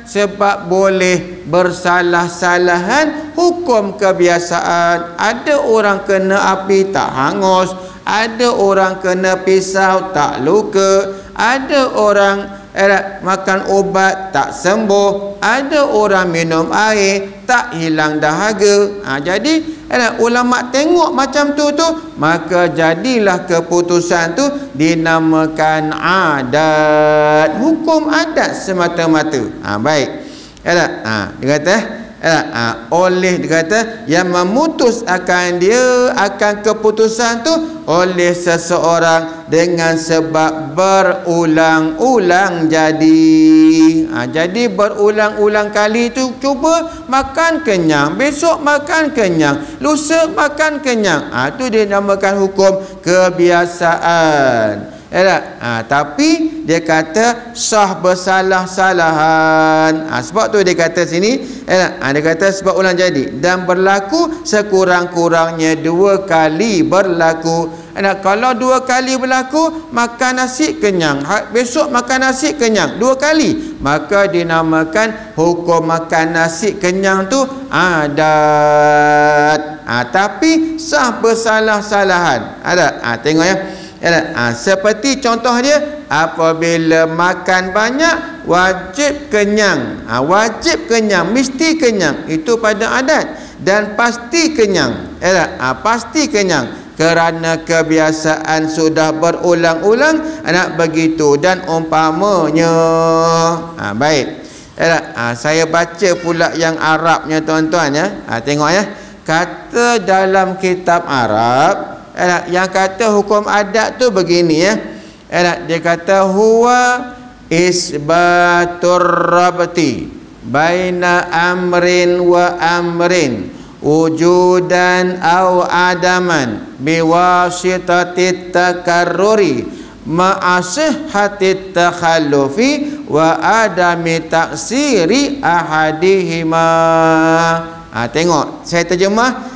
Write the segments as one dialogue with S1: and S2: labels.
S1: sebab boleh bersalah-salahan hukum kebiasaan. Ada orang kena api tak hangus, ada orang kena pisau tak luka, ada orang makan ubat tak sembuh, ada orang minum air tak hilang dahaga. Jadi ulama tengok macam tu maka jadilah keputusan tu dinamakan adat, hukum adat semata-mata. Baik. Dia kata oleh dia kata yang memutus akan dia akan keputusan tu oleh seseorang dengan sebab berulang-ulang jadi berulang-ulang kali tu cuba makan kenyang, besok makan kenyang, lusa makan kenyang, tu dia namakan hukum kebiasaan. Tapi dia kata sah bersalah-salahan. Sebab tu dia kata sini dia kata sebab ulang jadi dan berlaku sekurang-kurangnya 2 kali berlaku. Kalau 2 kali berlaku makan nasi kenyang, besok makan nasi kenyang 2 kali, maka dinamakan hukum makan nasi kenyang tu adat. Tapi sah bersalah-salahan tengok ya. Seperti contoh dia, apabila makan banyak wajib kenyang, wajib kenyang, mesti kenyang, itu pada adat. Dan pasti kenyang, pasti kenyang kerana kebiasaan sudah berulang-ulang begitu. Dan umpamanya baik, saya baca pula yang Arabnya tuan-tuan ya. Tengok ya, kata dalam kitab Arab yang kata hukum adat tu begini ya. Dia kata huwa isbatur rabti baina amrin wa amrin wujudan aw adaman biwasitatit takarruri ma'asihhatit takhallufi wa adami taksiri ahadihima. Tengok saya terjemah.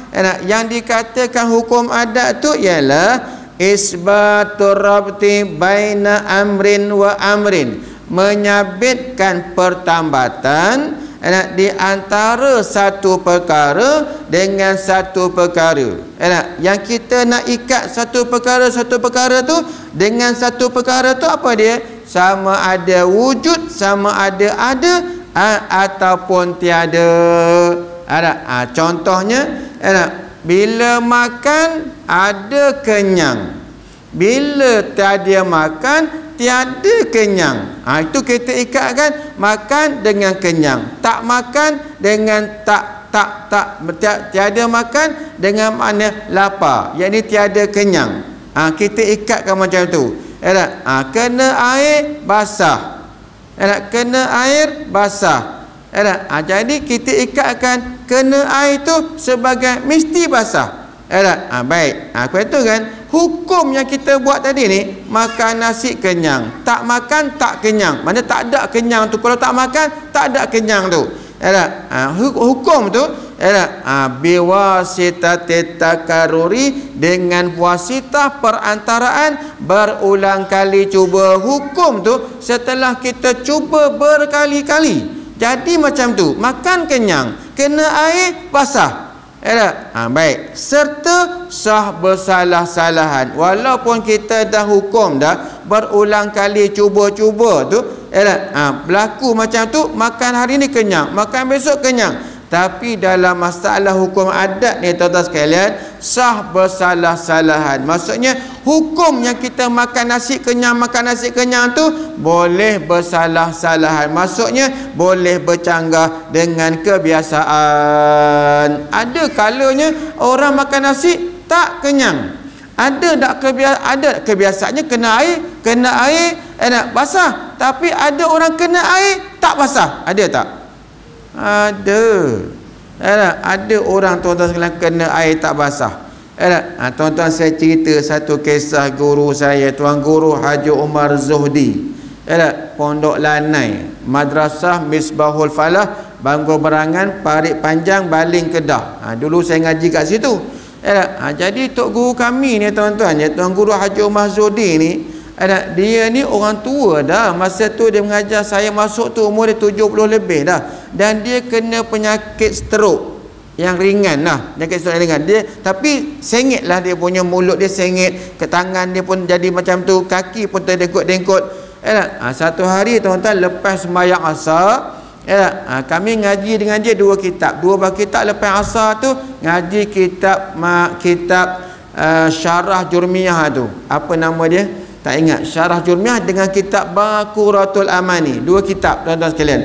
S1: Yang dikatakan hukum adat tu ialah isbatur rabti baina amrin wa amrin, menyabitkan pertambatan di antara satu perkara dengan satu perkara. Yang kita nak ikat satu perkara tu dengan satu perkara tu apa dia? Sama ada wujud, sama ada ataupun tiada. Contohnya bila makan ada kenyang, bila tiada makan tiada kenyang. Itu kita ikatkan makan dengan kenyang, tak makan dengan tiada makan dengan makna lapar, yakni tiada kenyang. Kita ikatkan macam tu. Kena air basah, kena air basah. Jadi kita ikatkan kena air tu sebagai mesti basah. Baik. Apa itu kan hukum yang kita buat tadi ni, makan nasi kenyang, tak makan tak kenyang, mana tak ada kenyang tu. Kalau tak makan tak ada kenyang tu. Hukum tu biwasitatit takarruri, dengan wasitah perantaraan berulang kali cuba. Hukum tu setelah kita cuba berkali-kali jadi macam tu, makan kenyang, kena air basah. Baik, serta sah bersalah-salahan. Walaupun kita dah hukum dah berulang kali cuba-cuba tu, berlaku macam tu, makan hari ni kenyang, makan besok kenyang. Tapi dalam masalah hukum adat ni tuan-tuan sekalian, sah bersalah-salahan. Maksudnya hukum yang kita makan nasi kenyang tu boleh bersalah-salahan. Maksudnya boleh bercanggah dengan kebiasaan. Ada kalanya orang makan nasi tak kenyang. Ada kebiasaannya kena air basah. Tapi ada orang kena air tak basah. Ada tak? Ada orang tuan-tuan sekalian kena air tak basah. Tuan-tuan, saya cerita satu kisah guru saya, Tuan Guru Haji Umar Zuhdi, Pondok Lanai, Madrasah Misbahul Falah, Bangor Berangan, Parit Panjang, Baling, Kedah. Dulu saya ngaji kat situ. Jadi tok guru kami ni tuan-tuan, Tuan Guru Haji Umar Zuhdi ni, Dia ni orang tua dah. Masa tu dia mengajar saya masuk tu umur dia 70 lebih dah. Dan dia kena penyakit stroke yang ringan lah. Penyakit stroke yang ringan. Dia, tapi sengit lah dia punya mulut dia sengit. Ke tangan dia pun jadi macam tu. Kaki pun terdengkut-dengkut. Satu hari tuan-tuan lepas sembahyang asar, kami ngaji dengan dia 2 kitab. 2 buah kitab lepas asar tu ngaji kitab Syarah Jurmiyah tu. Apa nama dia? Tak ingat. Syarah Jurmiyah dengan kitab Baquratul Amani. 2 kitab tuan-tuan sekalian.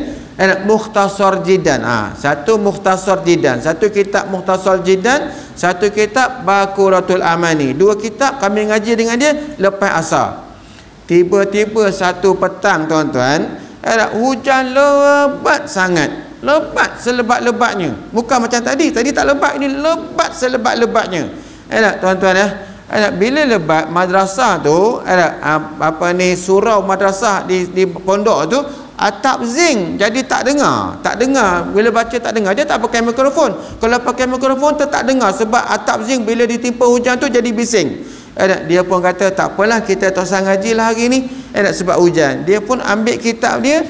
S1: Mukhtasar Jidan. Satu Mukhtasar Jidan, satu kitab Mukhtasar Jidan, satu kitab Baquratul Amani. 2 kitab kami ngaji dengan dia lepas asar. Tiba-tiba satu petang tuan-tuan, hujan lebat sangat. Lebat selebat-lebatnya. Bukan macam tadi tak lebat, ini lebat selebat-lebatnya. Tuan-tuan bila lebat madrasah tu, surau madrasah di pondok tu atap zinc, jadi tak dengar bila baca, tak dengar. Dia tak pakai mikrofon. Kalau pakai mikrofon tak dengar, sebab atap zinc bila ditimpa hujan tu jadi bising. Dia pun kata tak apalah, kita tak usah ngaji lah hari ni sebab hujan. Dia pun ambil kitab dia,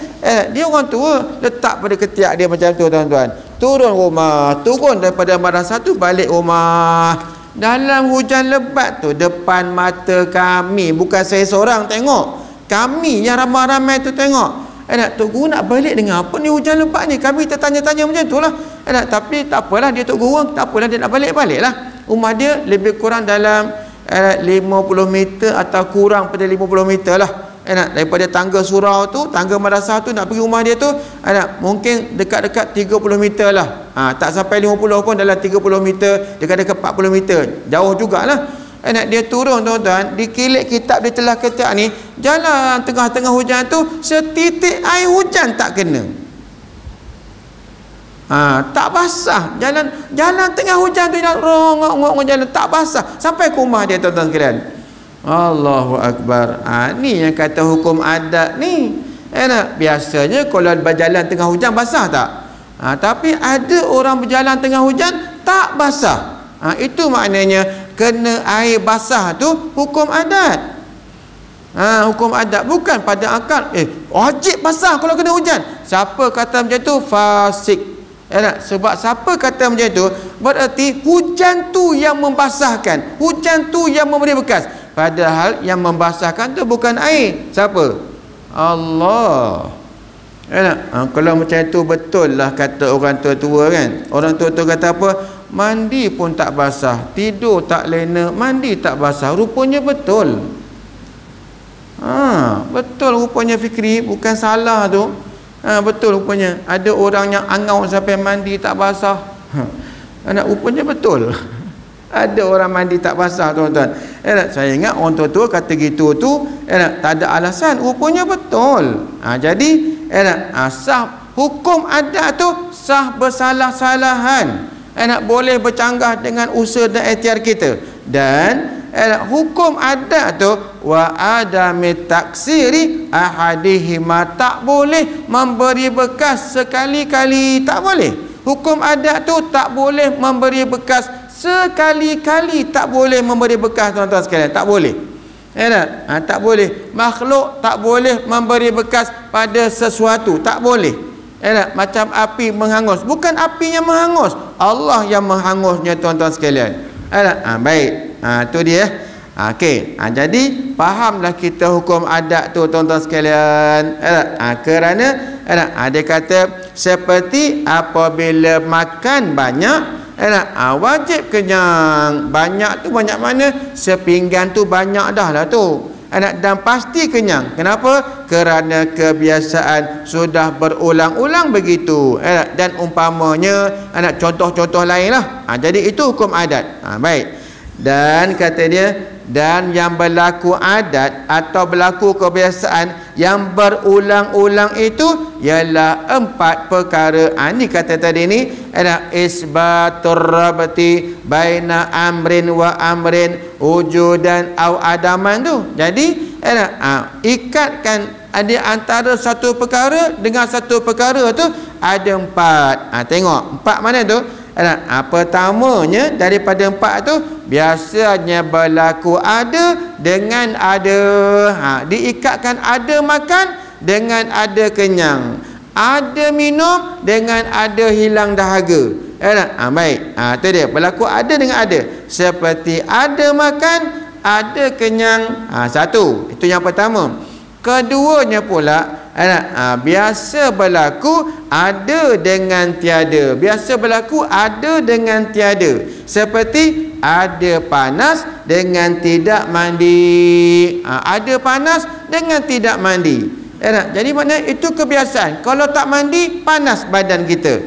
S1: dia orang tua, letak pada ketiak dia macam tu tuan-tuan. Turun daripada madrasah tu balik rumah. Dalam hujan lebat tu, depan mata kami, bukan saya seorang tengok, kami yang ramai-ramai tu tengok. Tok Guru nak balik dengan apa ni hujan lebat ni? Kami tertanya-tanya macam tu lah. Tapi tak apalah, dia Tok Guru, tak apalah, dia nak balik-balik lah. Rumah dia lebih kurang dalam 50 meter atau kurang pada 50 meter lah. Daripada tangga surau tu, tangga madrasah tu, nak pergi rumah dia tu mungkin dekat-dekat 30 meter lah. Tak sampai 50 pun, dalam 30 meter, dekat-dekat 40 meter, jauh jugalah. Dia turun tuan-tuan, dikilik kitab dia telah ketiak ni, jalan tengah-tengah hujan tu, setitik air hujan tak kena. Tak basah. Jalan tengah hujan tu, rongok jalan tak basah sampai ke rumah dia tuan-tuan sekalian. Allahu Akbar. Ni yang kata hukum adat ni. Biasanya kalau berjalan tengah hujan basah tak? Tapi ada orang berjalan tengah hujan tak basah. Itu maknanya kena air basah tu hukum adat. Hukum adat, bukan pada akal. Wajib basah kalau kena hujan. Siapa kata macam tu? Fasik. Sebab siapa kata macam tu, berarti hujan tu yang membasahkan, hujan tu yang memberi bekas. Padahal yang membasahkan tu bukan air. Siapa? Allah. Kalau macam itu betul lah kata orang tua-tua kan. Orang tua-tua kata apa? Mandi pun tak basah, tidur tak lena, mandi tak basah. Rupanya betul. Betul rupanya Fikri, bukan salah tu. Betul rupanya. Ada orang yang angau sampai mandi tak basah. Rupanya betul. Ada orang mandi tak basah tuan-tuan. Saya ingat orang tua-tua kata gitu tu tak ada alasan. Rupanya betul. Jadi sah hukum adat tu sah bersalah-salahan. Boleh bercanggah dengan usaha dan ikhtiar kita. Dan hukum adat tu wa adami taksiri ahadihima, tak boleh memberi bekas sekali-kali, tak boleh. Hukum adat tu tak boleh memberi bekas sekali-kali, tak boleh memberi bekas tuan-tuan sekalian, tak boleh. Tak boleh. Makhluk tak boleh memberi bekas pada sesuatu, tak boleh. Macam api menghangus, bukan api yang menghangus, Allah yang menghangusnya tuan-tuan sekalian. Baik, tu dia. Okey, jadi fahamlah kita hukum adat tu tuan-tuan sekalian. Kerana dia kata seperti apabila makan banyak, wajib kenyang. Banyak tu banyak mana? Sepinggan tu banyak dah lah tu. Dan pasti kenyang. Kenapa? Kerana kebiasaan sudah berulang-ulang begitu. Dan umpamanya contoh-contoh lain lah. Jadi itu hukum adat. Baik. Dan kata dia, dan yang berlaku adat atau berlaku kebiasaan yang berulang-ulang itu ialah 4 perkara. Ini kata tadi ni isbatur rabti baina amrin wa amrin wujudan au adaman tu. Jadi ikatkan di antara satu perkara dengan satu perkara tu ada 4. Tengok 4 mana tu? Pertamanya daripada 4 tu biasanya berlaku ada dengan ada. Diikatkan ada makan dengan ada kenyang, ada minum dengan ada hilang dahaga. Baik. Itu dia, berlaku ada dengan ada. Seperti ada makan, ada kenyang. Satu, itu yang pertama. Keduanya pula biasa berlaku ada dengan tiada. Biasa berlaku ada dengan tiada. Seperti ada panas dengan tidak mandi. Ada panas dengan tidak mandi. Jadi maknanya itu kebiasaan. Kalau tak mandi, panas badan kita.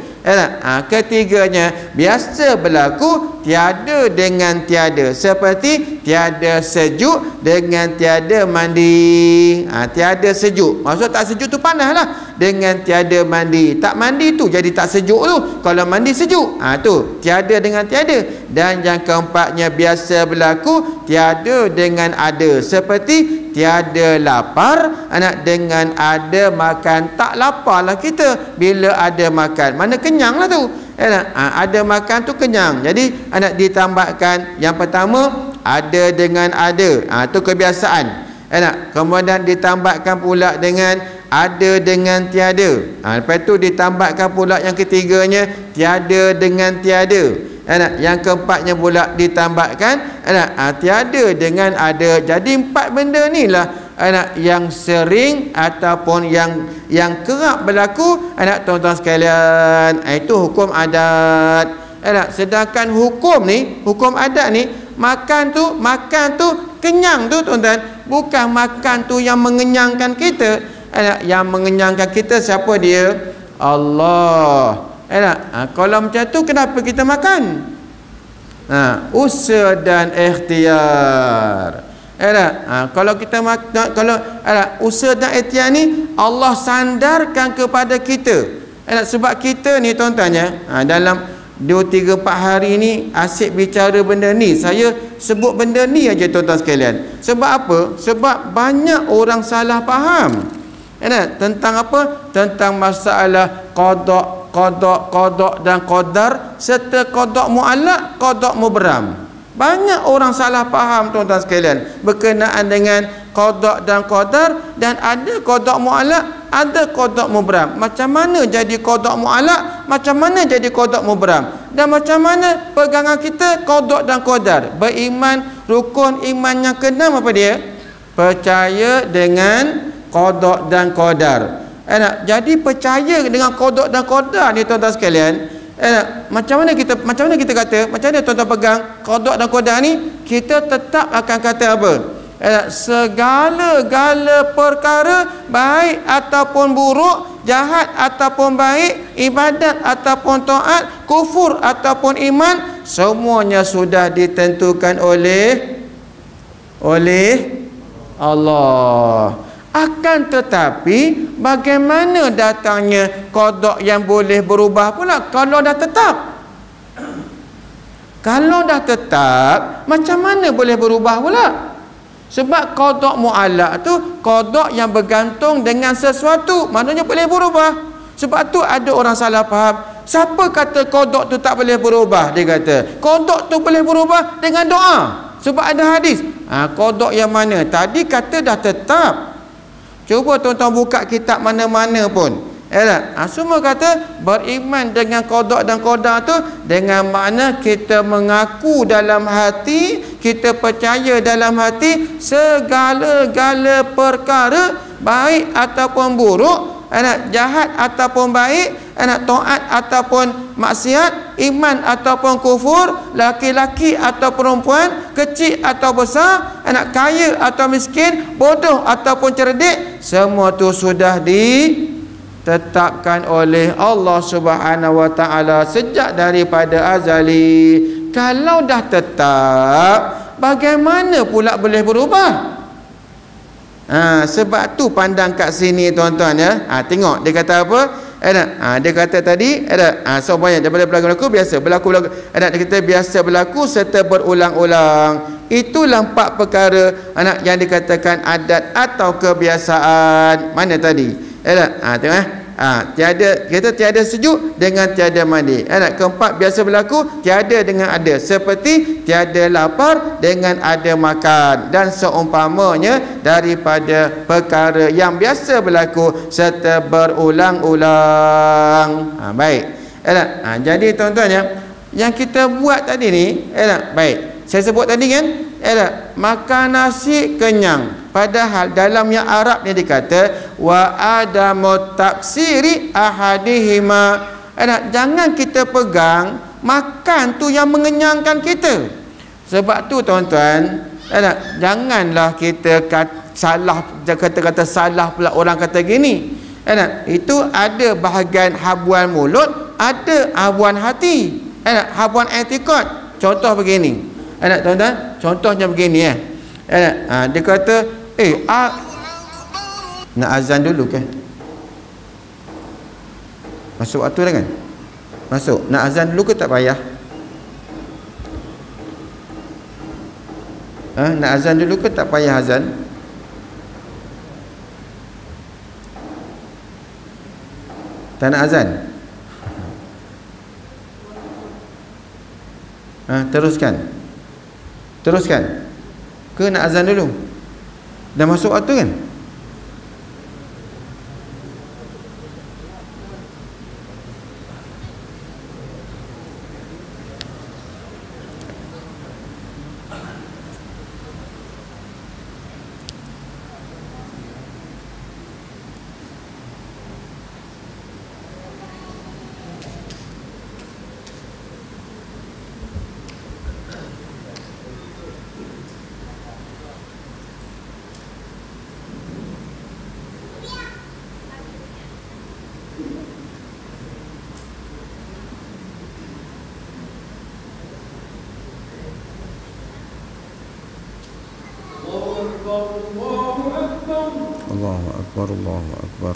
S1: Ketiganya biasa berlaku tiada dengan tiada. Seperti tiada sejuk dengan tiada mandi. Tiada sejuk, maksud tak sejuk tu panas lah. Dengan tiada mandi, tak mandi tu jadi tak sejuk tu. Kalau mandi sejuk. Tu tiada dengan tiada. Dan yang keempatnya biasa berlaku tiada dengan ada. Seperti tiada lapar dengan ada makan. Tak laparlah kita bila ada makan. Mana kenyang lah tu. Ada makan tu kenyang. Jadi ditambahkan yang pertama ada dengan ada. Tu kebiasaan. Kemudian ditambahkan pula dengan ada dengan tiada. Lepas tu ditambahkan pula yang ketiganya tiada dengan tiada. Yang keempatnya pula ditambahkan tiada dengan ada. Jadi 4 benda ni lah yang sering ataupun yang kerap berlaku tuan-tuan sekalian. Itu hukum adat. Sedangkan hukum ni, hukum adat ni, makan tu kenyang tu tuan-tuan, bukan makan tu yang mengenyangkan kita. Yang mengenyangkan kita siapa dia? Allah. Kalau macam tu kenapa kita makan? Usaha dan ikhtiar. Kalau kita kalau usaha dan ikhtiar ni Allah sandarkan kepada kita. Sebab kita ni tuan-tuan ya, dalam 2-3-4 hari ni asyik bicara benda ni. Saya sebut benda ni aja tuan-tuan sekalian. Sebab apa? Sebab banyak orang salah faham. Tentang apa? Tentang masalah qada dan qadar serta qada mu'allaq, qada mubram. Banyak orang salah faham tuan-tuan sekalian berkenaan dengan qada dan qadar. Dan ada qada mu'allaq, ada qada mubram. Macam mana jadi qada mu'allaq, macam mana jadi qada mubram, dan macam mana pegangan kita qada dan qadar. Beriman, rukun iman yang keenam apa dia? Percaya dengan qada dan qadar. Jadi percaya dengan qada dan qadar ni tuan-tuan sekalian. Macam mana kita kata, macam mana tuan-tuan pegang qada dan qadar ni? Kita tetap akan kata apa? Segala-gala perkara, baik ataupun buruk, jahat ataupun baik, ibadat ataupun taat, kufur ataupun iman, semuanya sudah ditentukan oleh Allah. Akan tetapi bagaimana datangnya qada yang boleh berubah pula kalau dah tetap? Kalau dah tetap, macam mana boleh berubah pula? Sebab qada mu'allaq tu qada yang bergantung dengan sesuatu, maknanya boleh berubah. Sebab tu ada orang salah faham. Siapa kata qada tu tak boleh berubah? Dia kata qada tu boleh berubah dengan doa. Sebab ada hadis. Qada yang mana? Tadi kata dah tetap. Cuba tuan-tuan buka kitab mana-mana pun. Semua kata beriman dengan qada dan qadar tu dengan makna kita mengaku dalam hati, kita percaya dalam hati segala-gala perkara, baik ataupun buruk, jahat ataupun baik, taat ataupun maksiat, iman ataupun kufur, laki-laki atau perempuan, kecil atau besar, kaya atau miskin, bodoh ataupun cerdik, semua tu sudah ditetapkan oleh Allah Subhanahu wa taala sejak daripada azali. Kalau dah tetap, bagaimana pula boleh berubah? Sebab tu pandang kat sini tuan-tuan ya. Tengok dia kata apa? Dia kata tadi semuanya daripada berlaku biasa berlaku. Dia kata biasa berlaku serta berulang-ulang. Itulah 4 perkara yang dikatakan adat atau kebiasaan. Mana tadi? Tengok Kita tiada sejuk dengan tiada mandi. Keempat biasa berlaku tiada dengan ada, seperti tiada lapar dengan ada makan, dan seumpamanya daripada perkara yang biasa berlaku serta berulang-ulang. Baik. Jadi tuan-tuan yang kita buat tadi ni, baik. Saya sebut tadi kan, makan nasi kenyang. Padahal dalam yang Arab ni dikata wa adamu taksiri ahadihima. Jangan kita pegang makan tu yang mengenyangkan kita. Sebab tu tuan-tuan, janganlah kita kata salah pula orang kata gini. Itu ada bahagian habuan mulut, ada habuan hati, habuan etikad. Contoh begini, tuan-tuan, contohnya begini dia kata nak azan dulu ke? Masuk waktu dah kan? Masuk. Nak azan dulu ke tak payah? Nak azan dulu ke tak payah azan? Tak nak azan? Teruskan ke nak azan dulu? Dah masuk waktu kan? Allahu Akbar, Allahu Akbar.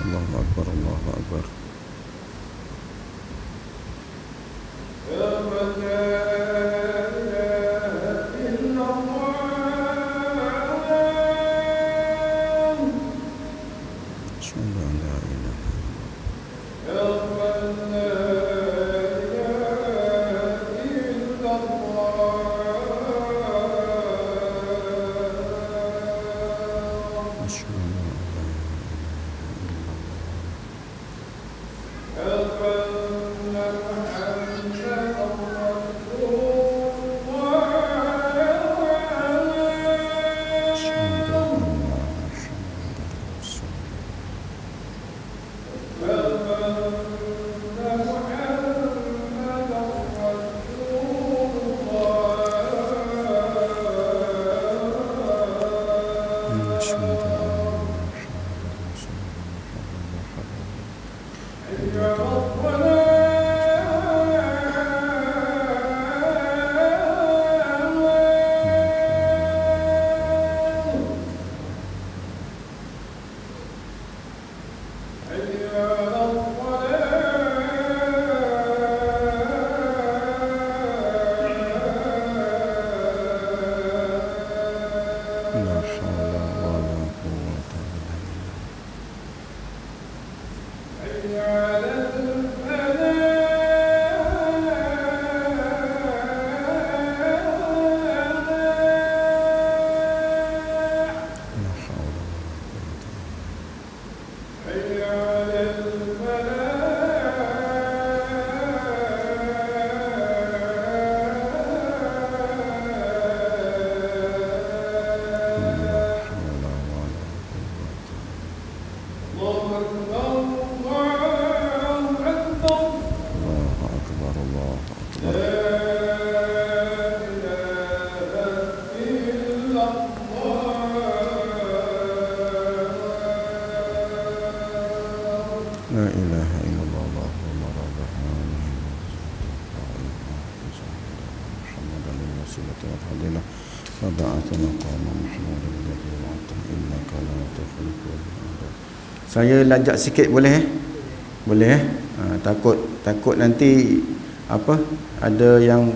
S1: Allahu Akbar, Allahu Akbar. Saya lajak sikit boleh boleh takut nanti apa ada yang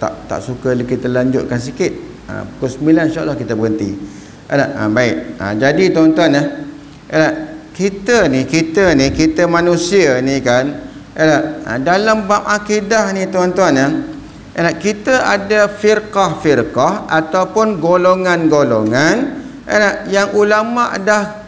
S1: tak suka kita lanjutkan sikit. Pukul 9 insya-Allah kita berhenti. Baik. Jadi tuan-tuan kita manusia ni kan, dalam bab akidah ni tuan-tuan kita ada firqah-firqah ataupun golongan-golongan yang ulama dah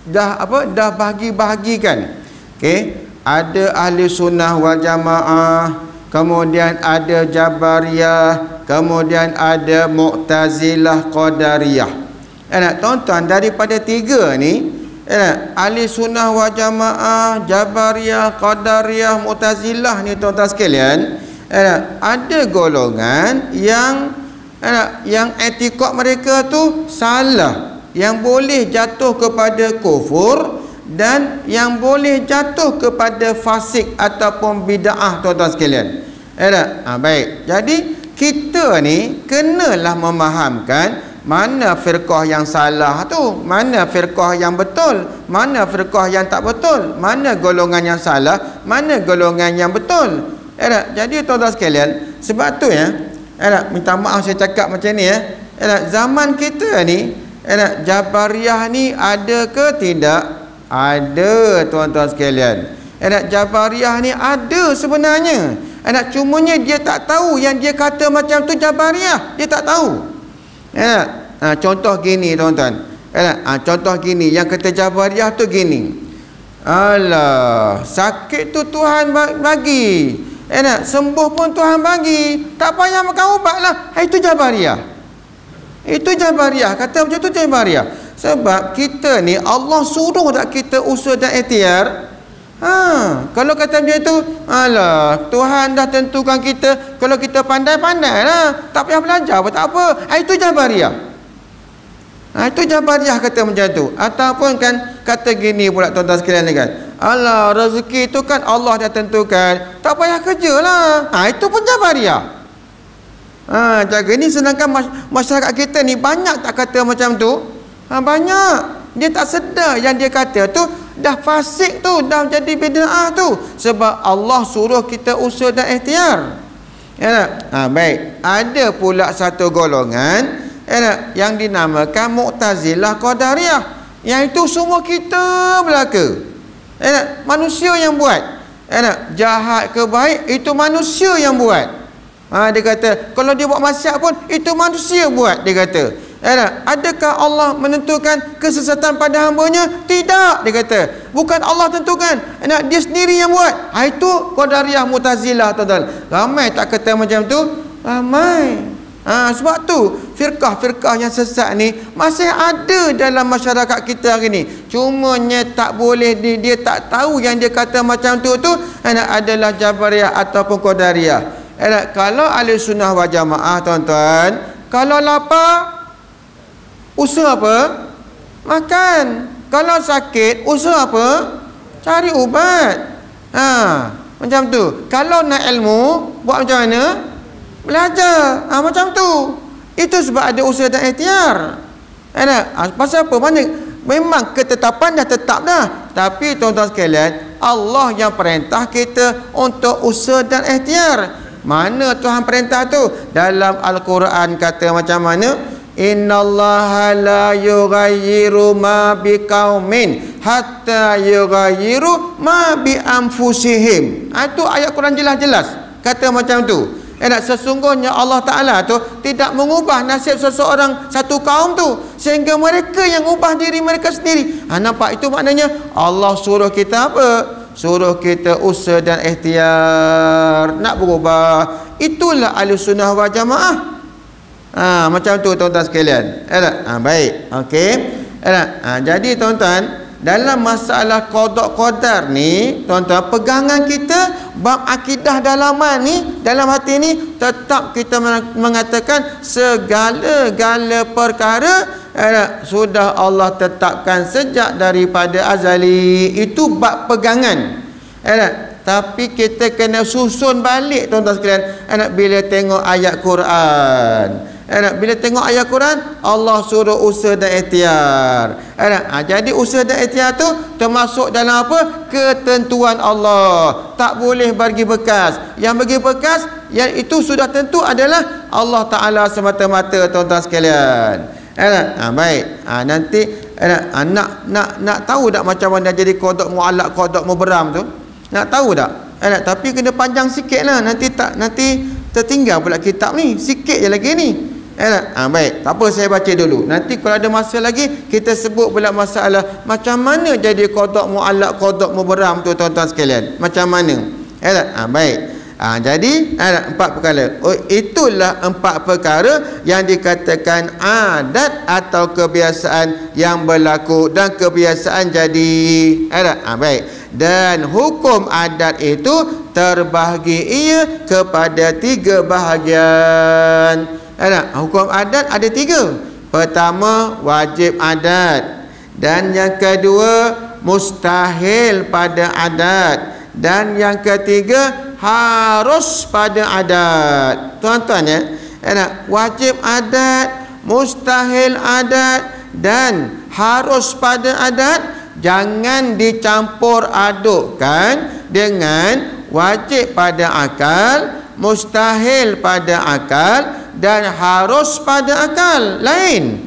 S1: dah bagi-bahagikan. Okey, ada ahli sunnah wal jamaah, kemudian ada jabariyah, kemudian ada mu'tazilah qadariyah. Tuan-tuan, daripada tiga ni ahli sunnah wal jamaah, jabariyah, qadariyah, mu'tazilah ni tuan-tuan sekalian, ada golongan yang etikad mereka tu salah, yang boleh jatuh kepada kufur dan yang boleh jatuh kepada fasik ataupun bid'ah tuan-tuan sekalian. Baik. Jadi kita ni kenalah memahamkan mana firqah yang salah tu, mana firqah yang betul, mana firqah yang tak betul, mana golongan yang salah, mana golongan yang betul. Jadi tuan-tuan sekalian, sebab tu minta maaf saya cakap macam ni zaman kita ni jabariyah ni ada ke tidak? Ada tuan-tuan sekalian. Jabariyah ni ada sebenarnya. Cumanya dia tak tahu yang dia kata macam tu jabariyah, dia tak tahu. Contoh gini tuan-tuan. Contoh gini, yang kata jabariyah tu gini. Alah, sakit tu Tuhan bagi. Sembuh pun Tuhan bagi. Tak payah makan ubat lah. Itu jabariyah. Itu jabariyah. Kata macam tu jabariyah. Sebab kita ni Allah suruh tak kita usaha dan ikhtiar. Kalau kata macam tu, alah, Tuhan dah tentukan kita, kalau kita pandai-pandai lah, tak payah belajar pun tak apa. Itu jabariyah. Itu jabariyah kata macam tu. Ataupun kan kata gini pula tuan-tuan sekalian ni kan, alah, rezeki tu kan Allah dah tentukan, tak payah kerja lah. Itu pun jabariyah. Jaga ni, sedangkan masyarakat kita ni banyak tak kata macam tu. Banyak. Dia tak sedar yang dia kata tu dah fasik tu, dah jadi bid'ah tu. Sebab Allah suruh kita usaha dan ikhtiar. Baik. Ada pula satu golongan yang dinamakan Mu'tazilah Qadariyah. Yang itu semua kita belaka. Manusia yang buat. Jahat ke baik, itu manusia yang buat. Dia kata kalau dia buat maksiat pun itu manusia buat, dia kata. Adakah Allah menentukan kesesatan pada hamba-Nya? Tidak, dia kata. Bukan Allah tentukan, dia sendiri yang buat. Itu Qadariyah Mu'tazilah tuan-tuan. Ramai tak kata macam tu? Ramai. Sebab tu firqah-firqah yang sesat ni masih ada dalam masyarakat kita hari ni. Cumanya tak boleh, dia tak tahu yang dia kata macam tu adalah Jabariyah ataupun Qadariyah. Kalau ahli sunnah wal jamaah tuan-tuan, kalau lapar usaha apa? Makan. Kalau sakit usaha apa? Cari ubat. Macam tu. Kalau nak ilmu, buat macam mana? Belajar. Macam tu. Itu sebab ada usaha dan ikhtiar. Pasal apa? Mana? Memang ketetapan dah tetap dah. Tapi tuan-tuan sekalian, Allah yang perintah kita untuk usaha dan ikhtiar. Mana Tuhan perintah tu? Dalam Al-Quran kata macam mana? Innallaha la yughayyiru ma biqaumin hatta yughayyiru ma bi anfusihim. Itu ayat Quran jelas-jelas kata macam tu. Sesungguhnya Allah Ta'ala tu tidak mengubah nasib seseorang, satu kaum tu, sehingga mereka yang ubah diri mereka sendiri. Nampak? Itu maknanya Allah suruh kita apa? Suruh kita usaha dan ikhtiar. Nak berubah, itulah ahli sunnah wal jamaah. Macam tu tuan-tuan sekalian. Baik. Okey. Jadi tuan-tuan, dalam masalah qada qadar ni tuan-tuan, pegangan kita bab akidah dalaman ni, dalam hati ni, tetap kita mengatakan segala-gala perkara sudah Allah tetapkan sejak daripada azali. Itu bab pegangan. Tapi kita kena susun balik tuan-tuan sekalian. Bila tengok ayat Quran, bila tengok ayat Quran, Allah suruh usaha dan ikhtiar. Jadi usaha dan ikhtiar tu termasuk dalam apa? Ketentuan Allah. Tak boleh bagi bekas. Yang bagi bekas, yang itu sudah tentu adalah Allah Ta'ala semata-mata, tuan-tuan sekalian. Baik. Nanti nak tahu tak macam mana jadi qada muallaq, qada mubaram tu? Nak tahu tak? Tapi kena panjang sikit lah. Nanti tertinggal pula kitab ni. Sikit je lagi ni. Baik, tak apa, saya baca dulu. Nanti kalau ada masa lagi, kita sebut pula masalah macam mana jadi qada muallaq, qada mubaram tu, tuan-tuan sekalian. Macam mana? Baik. Jadi empat perkara. Itulah empat perkara yang dikatakan adat atau kebiasaan yang berlaku dan kebiasaan jadi. Baik. Dan hukum adat itu terbahagi ia kepada 3 bahagian. Hukum adat ada 3. Pertama, wajib adat. Dan yang kedua, mustahil pada adat. Dan yang ketiga, harus pada adat. Tuan-tuan ya, wajib adat, mustahil adat dan harus pada adat jangan dicampur adukkan dengan wajib pada akal, mustahil pada akal dan harus pada akal. Lain.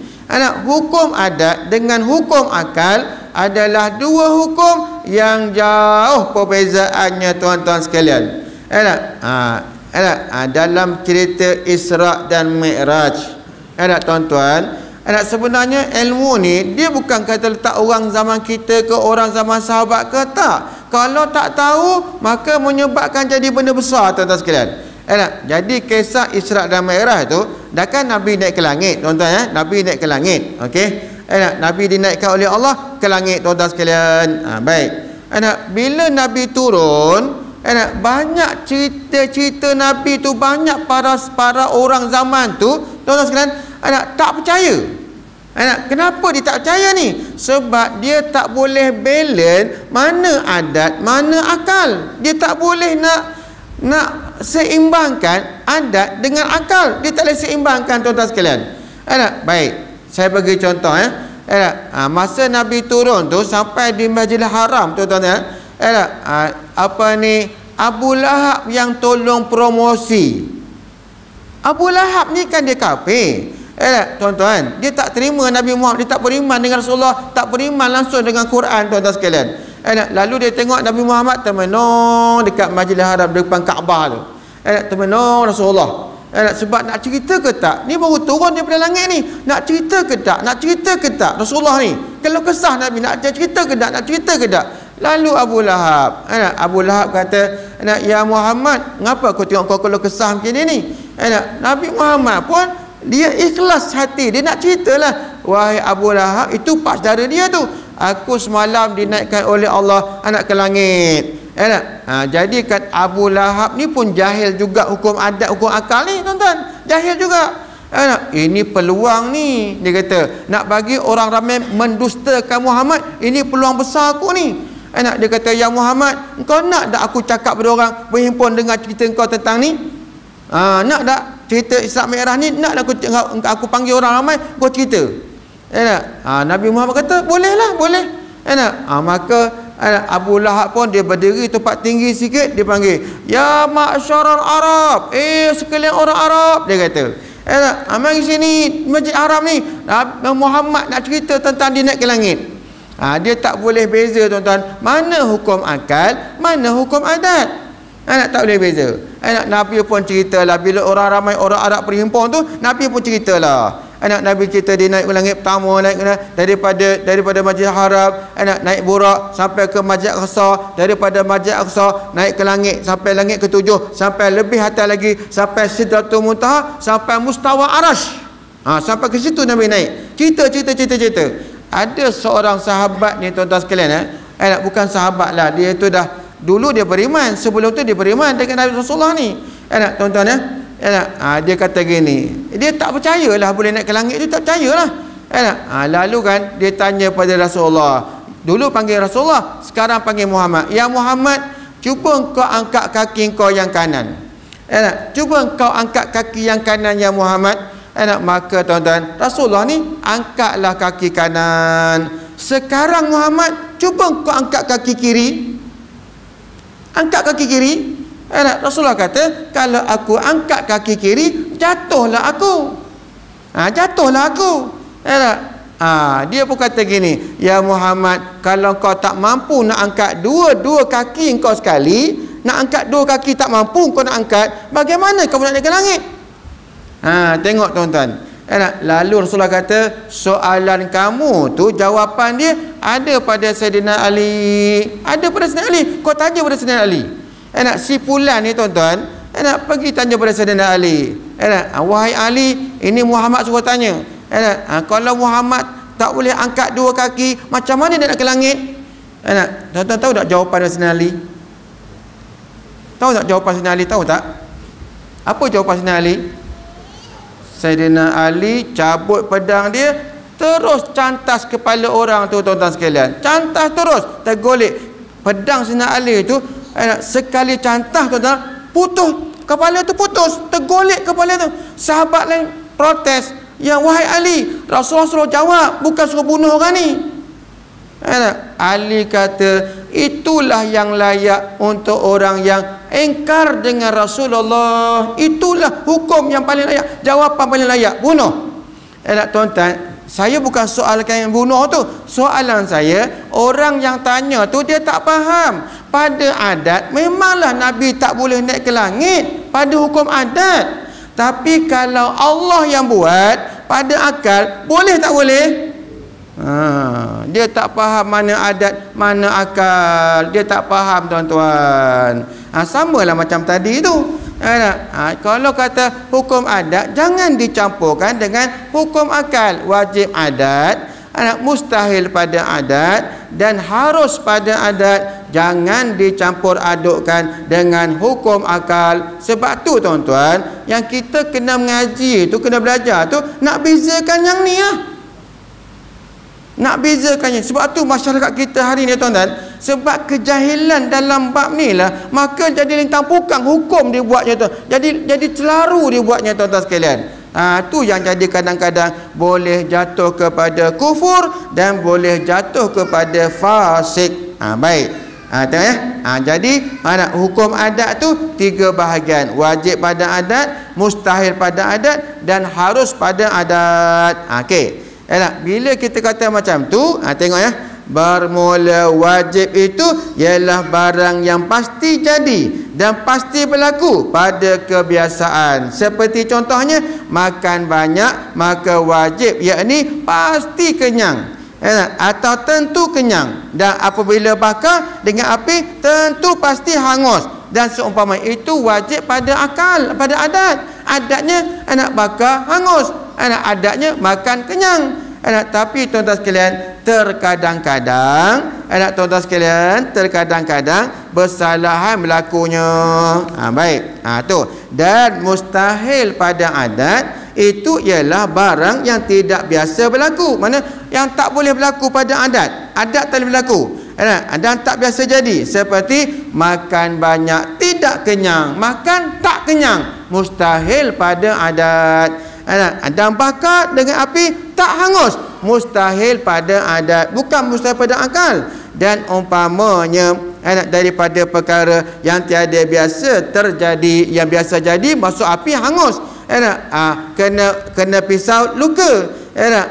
S1: Hukum adat dengan hukum akal adalah 2 hukum yang jauh perbezaannya, tuan-tuan sekalian. Dalam cerita Isra' dan Mi'raj, tuan-tuan, sebenarnya ilmu ni dia bukan kata letak orang zaman kita ke orang zaman sahabat ke, tak. Kalau tak tahu, maka menyebabkan jadi benda besar, tuan-tuan sekalian. Jadi kisah Isra' dan Mi'raj tu, dah kan Nabi naik ke langit, tuan-tuan ya. Nabi naik ke langit, okey. Nabi dinaikkan oleh Allah ke langit, tuan-tuan sekalian. Baik. Bila Nabi turun, banyak cerita-cerita Nabi tu, banyak para orang zaman tu, tuan-tuan sekalian, tak percaya. Kenapa dia tak percaya ni? Sebab dia tak boleh balance mana adat, mana akal. Dia tak boleh nak seimbangkan adat dengan akal. Dia tak boleh seimbangkan, tuan-tuan sekalian. Baik. Saya bagi contoh masa Nabi turun tu sampai di Masjidil Haram, tuan-tuan Abu Lahab yang tolong promosi. Abu Lahab ni kan dia kafir. Tuan-tuan, dia tak terima Nabi Muhammad, dia tak beriman dengan Rasulullah, tak beriman langsung dengan Quran, tuan-tuan sekalian. Lalu dia tengok Nabi Muhammad termenung dekat Masjidil Haram depan Kaabah tu. Termenung Rasulullah. Sebab nak cerita ke tak, ni baru turun daripada langit ni, nak cerita ke tak, nak cerita ke tak Rasulullah ni, kalau kesah Nabi, nak cerita ke tak, nak cerita ke tak. Lalu Abu Lahab kata, ya Muhammad, ngapa kau tengok kau kalau kesah macam ni? Nabi Muhammad pun dia ikhlas hati, dia nak ceritalah. Wahai Abu Lahab, itu pas saudara dia tu, aku semalam dinaikkan oleh Allah anak ke langit. Jadi kan Abu Lahab ni pun jahil juga hukum adat, hukum akal ni, tuan-tuan. Jahil juga. Ini peluang ni, dia kata, nak bagi orang ramai mendustakan Muhammad, ini peluang besar aku ni. Dia kata, ya Muhammad, engkau nak tak aku cakap pada orang berhimpun dengar cerita engkau tentang ni? Nak tak cerita Isra' Mi'raj ni, nak aku panggil orang ramai kau cerita? Nabi Muhammad kata, bolehlah, boleh. Maka Abu Lahab pun dia berdiri tempat tinggi sikit, dia panggil, ya ma'syarul Arab, sekalian orang Arab, dia kata, mari sini Masjid Haram ni, Muhammad nak cerita tentang dia naik ke langit. Dia tak boleh beza, tuan-tuan, mana hukum akal, mana hukum adat. Tak boleh beza. Nabi pun ceritalah, bila orang ramai orang Arab berhimpun tu, Nabi pun ceritalah. Nabi cerita dia naik ke langit pertama, naik daripada Masjid Haram, naik burak sampai ke Masjid Aqsa, daripada Masjid Aqsa naik ke langit sampai langit ke-7, sampai lebih atas lagi, sampai Sidratul Muntaha, sampai Mustawa Arash. Sampai ke situ Nabi naik. Cerita. Ada seorang sahabat ni, tuan-tuan sekalian, bukan sahabat lah, dia tu dah dulu dia beriman, sebelum tu dia beriman dengan Nabi Rasulullah ni. Tuan-tuan dia kata gini, dia tak percayalah boleh naik ke langit, dia tak percayalah. Lalu kan dia tanya pada Rasulullah, dulu panggil Rasulullah, sekarang panggil Muhammad, ya Muhammad, cuba engkau angkat kaki engkau yang kanan. Cuba engkau angkat kaki yang kanan ya Muhammad. Maka tuan-tuan, Rasulullah ni angkatlah kaki kanan. Sekarang Muhammad, cuba engkau angkat kaki kiri. Angkat kaki kiri. Rasulullah kata, kalau aku angkat kaki kiri, jatuhlah aku. Jatuhlah aku. Dia pun kata gini, ya Muhammad, kalau kau tak mampu nak angkat dua kaki kau sekali, nak angkat dua kaki tak mampu kau nak angkat, bagaimana kau nak naik ke langit? Tengok tuan-tuan. Lalu Rasulullah kata, soalan kamu tu jawapan dia ada pada Sayyidina Ali. Ada pada Sayyidina Ali. Kau tanya pada Sayyidina Ali. Si Fulan ni tuan-tuan, pergi tanya pada Sayyidina Ali. Wahai Ali, ini Muhammad suruh tanya. Kalau Muhammad tak boleh angkat dua kaki, macam mana dia nak ke langit? Tuan-tuan tahu tak jawapan Sayyidina Ali? Tahu tak jawapan Sayyidina Ali? Tahu tak? Apa jawapan Sayyidina Ali? Sayyidina Ali cabut pedang dia, terus cantas kepala orang tu, tuan-tuan sekalian. Cantas terus, tergolek. Pedang Sayyidina Ali tu, sekali cantas tuan-tuan, putus, kepala tu putus, tergolek kepala tu. Sahabat lain protes, ya wahai Ali, Rasulullah suruh jawab, bukan suruh bunuh orang ni. Ali kata, itulah yang layak untuk orang yang engkar dengan Rasulullah. Itulah hukum yang paling layak, jawapan paling layak, bunuh. Tuan-tuan, saya bukan soalkan yang bunuh tu. Soalan saya, orang yang tanya tu dia tak faham. Pada adat memanglah Nabi tak boleh naik ke langit, pada hukum adat. Tapi kalau Allah yang buat, pada akal boleh tak boleh? Dia tak faham mana adat, mana akal. Dia tak faham tuan-tuan. Samalah macam tadi tu. Kalau kata hukum adat, jangan dicampurkan dengan hukum akal. Wajib adat, mustahil pada adat, dan harus pada adat. Jangan dicampur adukkan dengan hukum akal. Sebab tu tuan-tuan, yang kita kena mengaji tu, kena belajar tu, nak bezakan yang ni lah. Nak bezakannya. Sebab tu masyarakat kita hari ni tuan-tuan, sebab kejahilan dalam bab ni lah, maka jadi lintang pukang hukum dia buatnya tu. Jadi celaru dia buatnya tuan-tuan sekalian. Tu yang jadi kadang-kadang boleh jatuh kepada kufur dan boleh jatuh kepada fasik. Baik. Tengok ya. Jadi hukum adat tu 3 bahagian. Wajib pada adat, mustahil pada adat, dan harus pada adat. Okey. Bila kita kata macam tu, tengok ya, bermula wajib itu ialah barang yang pasti jadi dan pasti berlaku pada kebiasaan. Seperti contohnya, makan banyak maka wajib, yakni pasti kenyang, atau tentu kenyang. Dan apabila bakar dengan api, tentu pasti hangus. Dan seumpama itu wajib pada akal, pada adat. Adatnya anak bakar hangus, adatnya makan kenyang. Tapi tuan-tuan sekalian, terkadang-kadang bersalahan berlakunya. Baik. Tu. Dan mustahil pada adat itu ialah barang yang tidak biasa berlaku. Mana yang tak boleh berlaku pada adat. Adat tak boleh berlaku. Dan tak biasa jadi. Seperti makan banyak tidak kenyang, makan tak kenyang. Mustahil pada adat. Dan bakar dengan api tak hangus, mustahil pada adat, bukan mustahil pada akal. Dan umpamanya daripada perkara yang tiada biasa terjadi, yang biasa jadi, masuk api hangus. Kena pisau luka.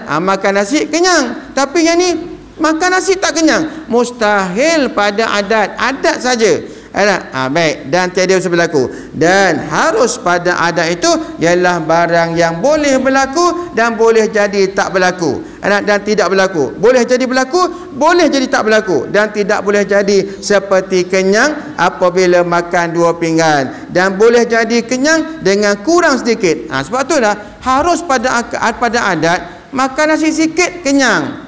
S1: Makan nasi kenyang, tapi yang ni makan nasi tak kenyang, mustahil pada adat. Adat saja. Baik. Dan tiada bisa berlaku. Dan harus pada adat itu ialah barang yang boleh berlaku dan boleh jadi tak berlaku, dan tidak berlaku. Boleh jadi berlaku, boleh jadi tak berlaku, dan tidak boleh jadi. Seperti kenyang apabila makan 2 pinggan, dan boleh jadi kenyang dengan kurang sedikit. Sebab itulah harus pada adat, makan nasi sikit kenyang,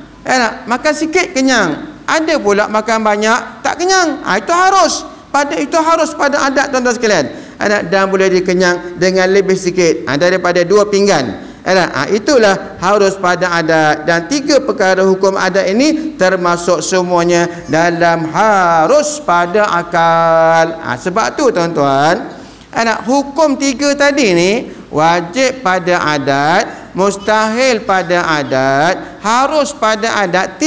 S1: makan sikit kenyang. Ada pula makan banyak tak kenyang. Itu harus. Itu harus pada adat tuan-tuan sekalian. Dan boleh dikenyang dengan lebih sikit daripada 2 pinggan. Itulah harus pada adat. Dan 3 perkara hukum adat ini termasuk semuanya dalam harus pada akal. Sebab tu tuan-tuan, hukum 3 tadi ni, wajib pada adat, mustahil pada adat, harus pada adat.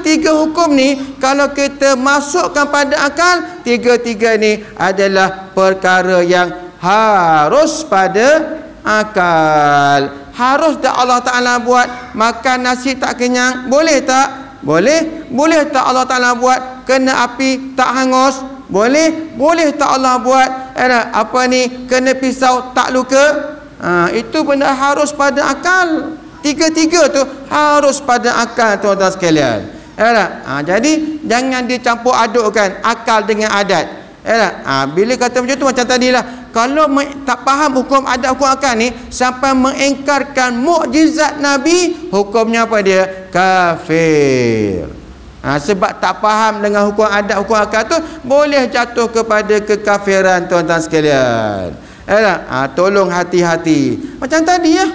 S1: Tiga hukum ni kalau kita masukkan pada akal, 3 ni adalah perkara yang harus pada Akal. Harus tak Allah Ta'ala buat makan nasi tak kenyang? Boleh tak? Boleh. Boleh tak Allah Ta'ala buat kena api tak hangus? Boleh. Boleh tak Allah buat kena pisau tak luka? Itu benda harus pada akal. Tiga-tiga tu harus pada akal, tuan-tuan sekalian. Jadi jangan dicampur adukkan akal dengan adat. Bila kata macam tu, macam tadilah, kalau tak faham hukum adat, hukum akal ni, sampai mengingkarkan mukjizat Nabi, hukumnya apa dia? Kafir. Sebab tak faham dengan hukum adat, hukum akal tu, boleh jatuh kepada kekafiran, tuan-tuan sekalian. Tolong hati-hati. Macam tadi ya.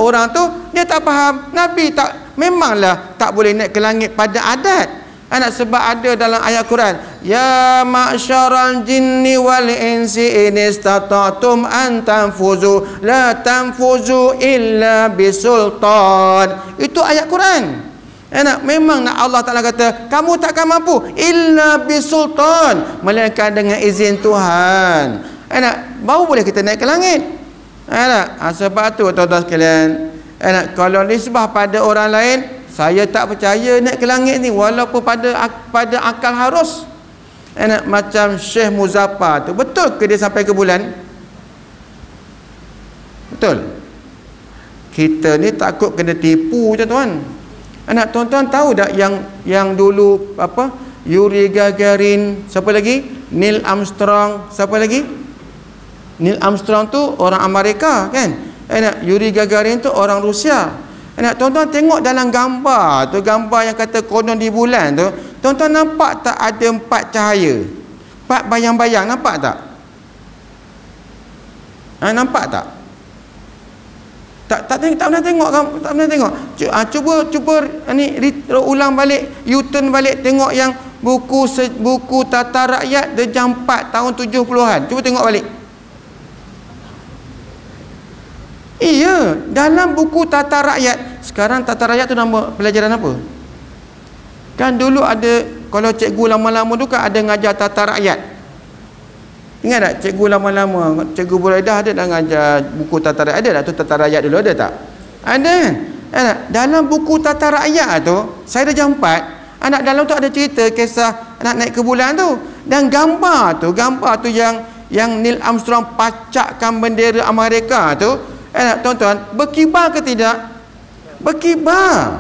S1: Orang tu dia tak faham, Nabi tak, memanglah tak boleh naik ke langit pada adat. Sebab ada dalam ayat Quran, ya ma'syaral jinni wal insi in istata'tum an tanfuzu la tanfuzu illa bisultan. Itu ayat Quran. Memang nak Allah Ta'ala kata kamu takkan mampu illa bisultan, melainkan dengan izin Tuhan. Baru boleh kita naik ke langit. Sebab tu tuan-tuan sekalian, kalau nisbah pada orang lain, saya tak percaya naik ke langit ni, walaupun pada akal harus. Macam Syekh Muzaffar tu, betul ke dia sampai ke bulan? Betul. Kita ni takut kena tipu, tuan-tuan. Tuan-tuan tahu tak yang dulu Yuri Gagarin, siapa lagi? Neil Armstrong, siapa lagi? Neil Armstrong tu orang Amerika kan? Yuri Gagarin tu orang Rusia. Tuan-tuan tengok dalam gambar tu, gambar yang kata konon di bulan tu, tuan-tuan nampak tak ada 4 cahaya, 4 bayang-bayang, nampak tak? Nampak tak? Tak pernah tengok kan? Tak pernah tengok. Cuba ni ulang balik, U-turn balik, tengok yang buku Tata Rakyat dia jam 4 tahun 70-an. Cuba tengok balik. Iya, dalam buku Tata Rakyat. Sekarang Tata Rakyat tu nama pelajaran apa? Kan dulu ada, kalau cikgu lama-lama tu kan ada ngajar Tata Rakyat. Ingat tak cikgu lama-lama, cikgu Buraidah ada dah ngajar buku Tata Rakyat? Ada tak tu Tata Rakyat dulu, ada tak? Ada kan? Dalam buku Tata Rakyat tu, saya dah jam 4, dalam tu ada cerita kisah anak naik ke bulan tu. Dan gambar tu yang Neil Armstrong pacakkan bendera Amerika tu, tuan-tuan, berkibar ke tidak? Berkibar.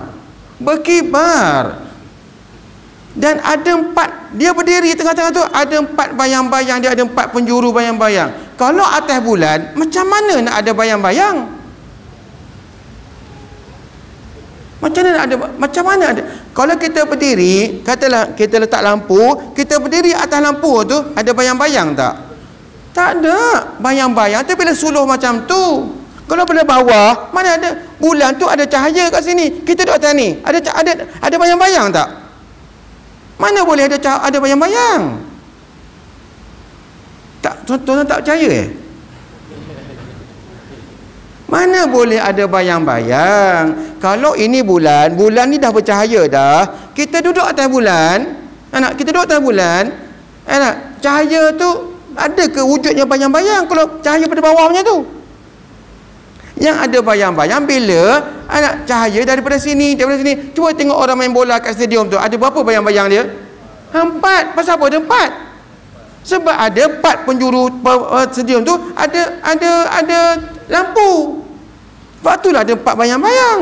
S1: Dan ada 4, dia berdiri tengah-tengah tu, ada 4 bayang-bayang, dia ada 4 penjuru bayang-bayang. Kalau atas bulan, macam mana nak ada bayang-bayang? Macam mana ada? Kalau kita berdiri, katalah kita letak lampu, kita berdiri atas lampu tu, ada bayang-bayang tak? Tak ada bayang-bayang. Tapi bila suluh macam tu, kalau pada bawah, mana ada? Bulan tu ada cahaya kat sini, kita duduk atas ni, ada bayang-bayang tak? Mana boleh ada bayang-bayang? Tak, tuan-tuan tak percaya Mana boleh ada bayang-bayang? Kalau ini bulan ni dah bercahaya dah. Kita duduk atas bulan, kita duduk atas bulan, cahaya tu ada ke wujudnya bayang-bayang kalau cahaya pada bawahnya tu? Yang ada bayang-bayang bila cahaya daripada sini. Cuba tengok orang main bola kat stadium tu, ada berapa bayang-bayang dia? 4. Pasal apa ada 4? Sebab ada 4 penjuru stadium tu, ada lampu. Sebab itulah ada 4 bayang-bayang.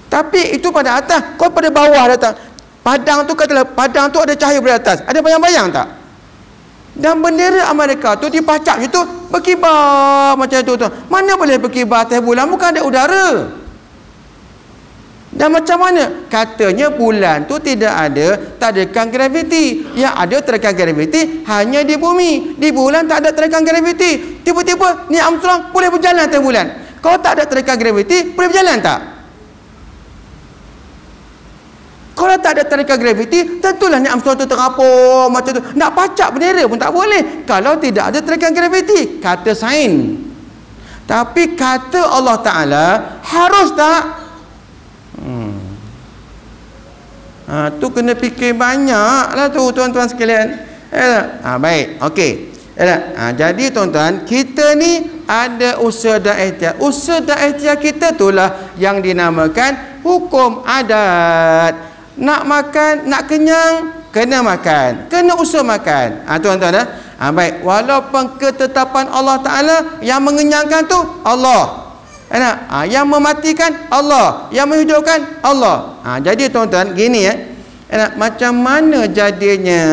S1: Tapi itu pada atas. Kau pada bawah datang, padang tu, katalah padang tu ada cahaya pada atas, ada bayang-bayang tak? Dan bendera Amerika tu dipacak macam tu, berkibar macam tu. Mana boleh berkibar atas bulan? Bukan ada udara. Dan macam mana? Katanya bulan tu tidak ada tarikan graviti. Yang ada tarikan graviti hanya di bumi. Di bulan tak ada tarikan graviti. Tiba-tiba Neil Armstrong boleh berjalan atas bulan. Kalau tak ada tarikan graviti, boleh berjalan tak? Kalau tak ada tarikan graviti, tentulah Neil Armstrong tu terapung macam tu. Nak pacak bendera pun tak boleh kalau tidak ada tarikan graviti, kata sains. Tapi kata Allah Ta'ala, harus tak? Tu kena fikir banyak lah tu, tuan-tuan sekalian. Baik, okey. Jadi tuan-tuan, kita ni ada usaha dan ikhtiar. Usaha dan ikhtiar kita itulah yang dinamakan hukum adat. Nak makan, nak kenyang, kena makan, kena usaha makan. Tuan-tuan dah. Baik, walaupun ketetapan Allah Ta'ala yang mengenyangkan tu Allah. Yang mematikan Allah, yang menghidupkan Allah. Jadi tuan-tuan, gini macam mana jadinya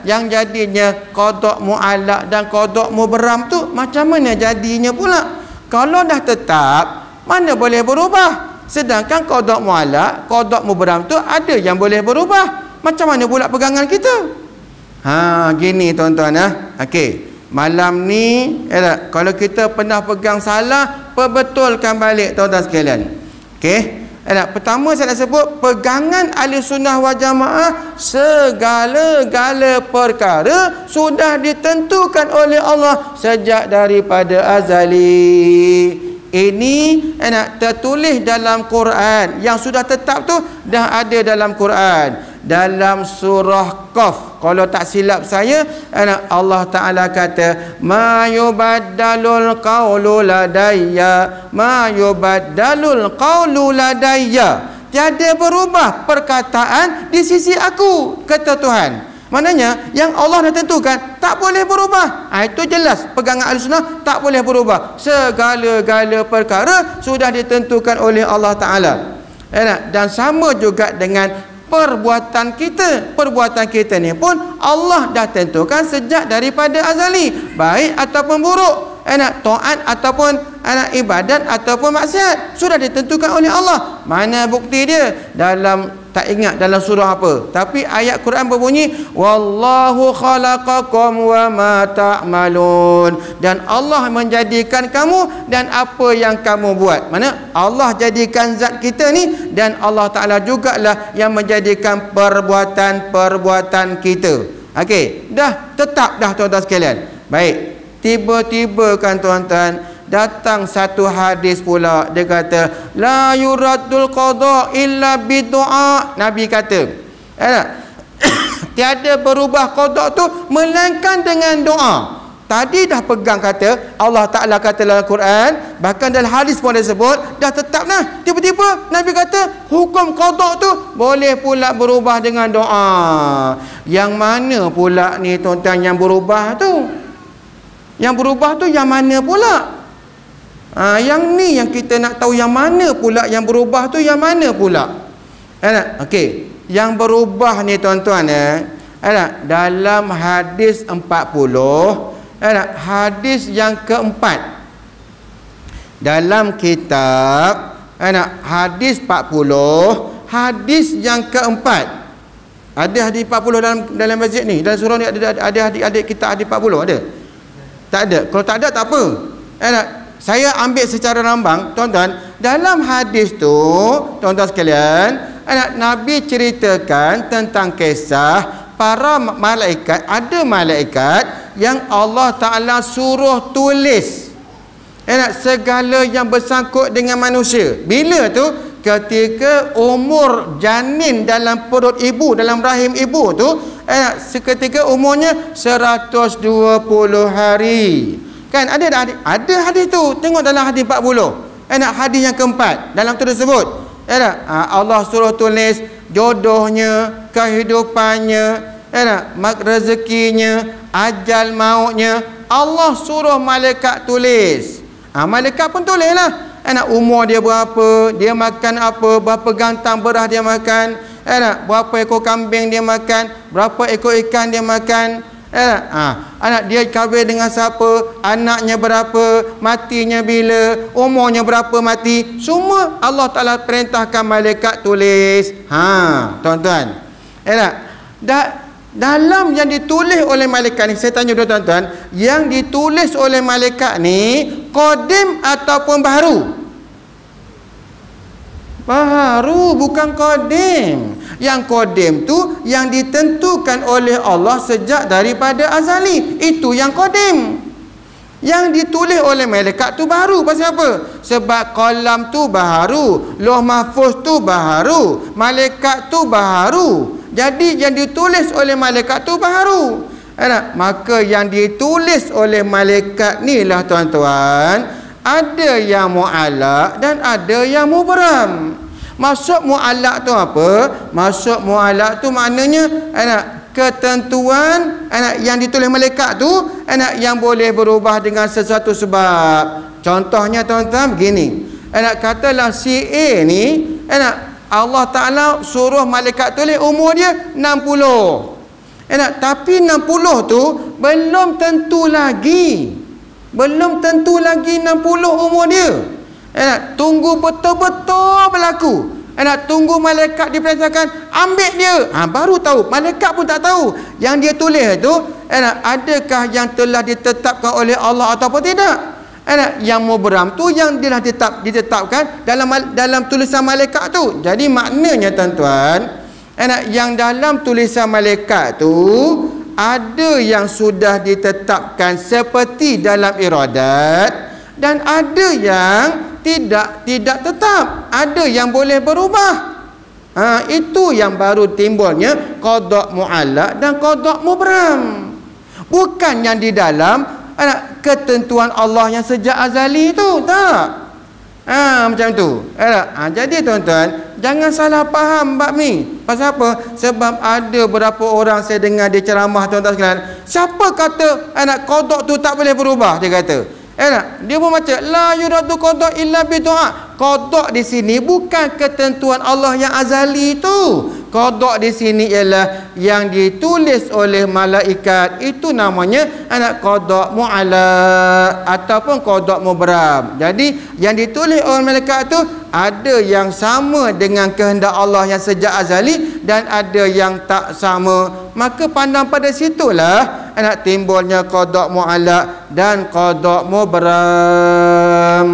S1: yang jadinya qada mu'allaq dan qada mubram tu macam mana jadinya pula? Kalau dah tetap, mana boleh berubah? Sedangkan qada mu'allaq, qada mubram tu ada yang boleh berubah. Macam mana pula pegangan kita? Gini tuan-tuan okey. Malam ni kalau kita pernah pegang salah, perbetulkan balik tuan-tuan sekalian. Okey. Pertama saya nak sebut pegangan Ahlussunnah wal Jamaah, segala-gala perkara sudah ditentukan oleh Allah sejak daripada azali. Ini tertulis dalam Quran, yang sudah tetap tu dah ada dalam Quran. Dalam surah Qaf, kalau tak silap saya, Allah Ta'ala kata, ma yubaddalul qawlu ladayya, ma yubaddalul qawlu ladayya, tiada berubah perkataan di sisi aku, kata Tuhan. Maknanya yang Allah dah tentukan tak boleh berubah. Itu jelas pegangan Ahlussunnah, tak boleh berubah. Segala-gala perkara sudah ditentukan oleh Allah Ta'ala. Dan sama juga dengan perbuatan kita. Perbuatan kita ni pun Allah dah tentukan sejak daripada azali, baik ataupun buruk, taat ataupun ibadat ataupun maksiat, sudah ditentukan oleh Allah. Mana bukti dia? Tak ingat dalam surah apa, tapi ayat Quran berbunyi, wallahu khalaqakum wa ma ta'malun, dan Allah menjadikan kamu dan apa yang kamu buat. Mana Allah jadikan zat kita ni, dan Allah Ta'ala jugalah yang menjadikan perbuatan-perbuatan kita. Okey, dah tetap dah tuan-tuan sekalian. Baik, tiba-tiba kan tuan-tuan, datang satu hadis pula, dia kata la yuraddul qada illa bidu'a. Nabi kata tiada berubah qada tu melainkan dengan doa. Tadi dah pegang kata Allah Ta'ala kata dalam Quran, bahkan dalam hadis pun dia sebut, dah tetap dah. Tiba-tiba Nabi kata hukum qada tu boleh pula berubah dengan doa. Yang mana pula ni tuan-tuan yang berubah tu? Yang berubah tu yang mana pula? Yang ni yang kita nak tahu, yang mana pula yang berubah tu, yang mana pula? Okey, yang berubah ni tuan-tuan dalam hadis 40, hadis yang keempat dalam kitab, hadis 40, hadis yang keempat. Ada hadis 40 dalam masjid ni, dalam surah ni ada adik-adik kita hadis 40 ada? Tak ada. Kalau tak ada tak apa. Saya ambil secara rambang tuan-tuan. Dalam hadis tu tuan-tuan sekalian, Nabi ceritakan tentang kisah para malaikat. Ada malaikat yang Allah Ta'ala suruh tulis segala yang bersangkut dengan manusia. Bila tu? Ketika umur janin dalam perut ibu, dalam rahim ibu tu, seketika umurnya 120 hari. Kan ada hadis tu. Tengok dalam hadis 40. Hadis yang keempat dalam tu disebut Allah suruh tulis jodohnya, kehidupannya, rezekinya, ajal mautnya. Allah suruh malaikat tulis. Malaikat pun tulis lah. Umur dia berapa, dia makan apa, berapa gantang beras dia makan, berapa ekor kambing dia makan, berapa ekor ikan dia makan, anak dia kahwin dengan siapa, anaknya berapa, matinya bila, umurnya berapa mati, semua Allah Ta'ala perintahkan malaikat tulis. Tuan-tuan, dalam yang ditulis oleh malaikat ni, saya tanya dulu tuan-tuan, yang ditulis oleh malaikat ni qadim ataupun baharu? Baharu, bukan qadim. Yang qadim tu yang ditentukan oleh Allah sejak daripada azali, itu yang qadim. Yang ditulis oleh malaikat tu baharu. Pasal apa? Sebab qalam tu baharu, Lauh Mahfuz tu baharu, malaikat tu baharu. Jadi yang ditulis oleh malaikat tu baharu. Maka yang ditulis oleh malaikat ni lah tuan-tuan, ada yang mu'allaq dan ada yang mubram. Maksud mu'allaq tu apa? Maksud mu'allaq tu maknanya ketentuan yang ditulis malaikat tu yang boleh berubah dengan sesuatu sebab. Contohnya tuan-tuan begini, katalah si A ni Allah Ta'ala suruh malaikat tulis umur dia 60. Tapi 60 tu belum tentu lagi 60 umur dia. Tunggu betul-betul berlaku. Tunggu malaikat diperintahkan ambil dia, baru tahu. Malaikat pun tak tahu yang dia tulis tu adakah yang telah ditetapkan oleh Allah ataupun tidak. Yang mubram tu yang dia ditetapkan dalam tulisan malaikat tu. Jadi maknanya tuan-tuan, yang dalam tulisan malaikat tu ada yang sudah ditetapkan seperti dalam iradat, dan ada yang tidak tetap, ada yang boleh berubah. Itu yang baru timbulnya qada' mu'allaq dan qada' mubram. Bukan yang di dalam ketentuan Allah yang sejak azali tu, tak. Macam tu. Jadi tuan-tuan, jangan salah faham bab ni. Pasal apa? Sebab ada beberapa orang saya dengar dia ceramah, tuan-tuan sekalian, siapa kata qada' tu tak boleh berubah, dia kata. Dia pun macam la yuradu qada' illa bi du'a. Qada' di sini bukan ketentuan Allah yang azali tu. Qada' di sini ialah yang ditulis oleh malaikat. Itu namanya qada' mu'allaq ataupun qada' mubram. Jadi yang ditulis oleh malaikat tu ada yang sama dengan kehendak Allah yang sejak azali dan ada yang tak sama. Maka pandang pada situlah timbulnya qada' mu'allaq dan qada' mubram.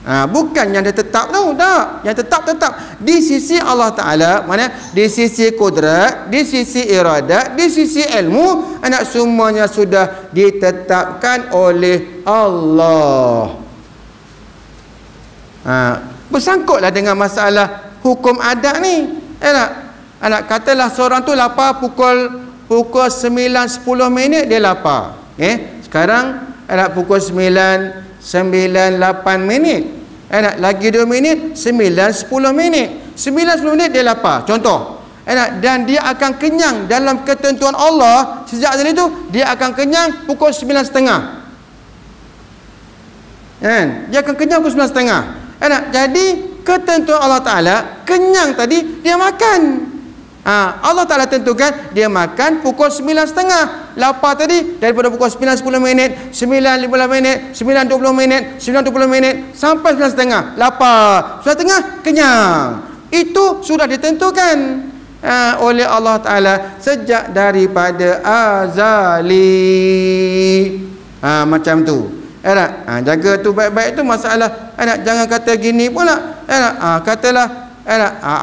S1: Bukan yang dia tetap tu, tak. Yang tetap di sisi Allah Ta'ala, mana di sisi kudrat, di sisi iradat, di sisi ilmu, semuanya sudah ditetapkan oleh Allah. Bersangkutlah dengan masalah hukum adat ni. Katalah seorang tu lapar pukul 9.10 minit dia lapar. Sekarang pukul 9.8 minit. Lagi 2 minit 9.10 minit. 9.10 minit dia lapar. Contoh. Dan dia akan kenyang dalam ketentuan Allah sejak dari itu, dia akan kenyang pukul 9.30. Dia akan kenyang pukul 9.30. Jadi ketentuan Allah Ta'ala, kenyang tadi dia makan. Allah Ta'ala tentukan dia makan pukul 9.30. Lapar tadi daripada pukul 9.10 minit, 9.15 minit, 9.20 minit, 9.20 minit sampai 9.30. Lapar, 9.30 kenyang. Itu sudah ditentukan oleh Allah Ta'ala sejak daripada azali. Macam tu. Jaga tu baik-baik tu masalah. Jangan kata gini pula. Katalah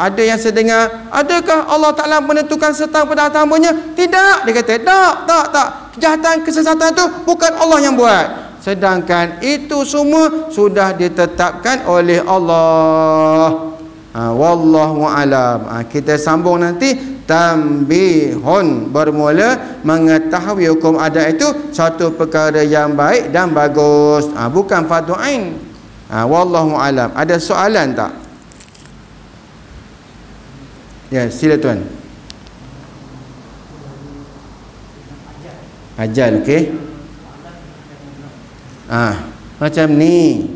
S1: ada yang sedengar, adakah Allah Ta'ala menentukan setang pada hamba-Nya? Tidak. Dia kata tak. Kejahatan, kesesatan tu bukan Allah yang buat. Sedangkan itu semua sudah ditetapkan oleh Allah. Wallahu alam. Kita sambung nanti. Tambihun, bermula mengetahui hukum adat itu satu perkara yang baik dan bagus. Bukan fardu ain. Wallahu alam. Ada soalan tak? Ya, sila tuan. Ajal, okey. Macam ni.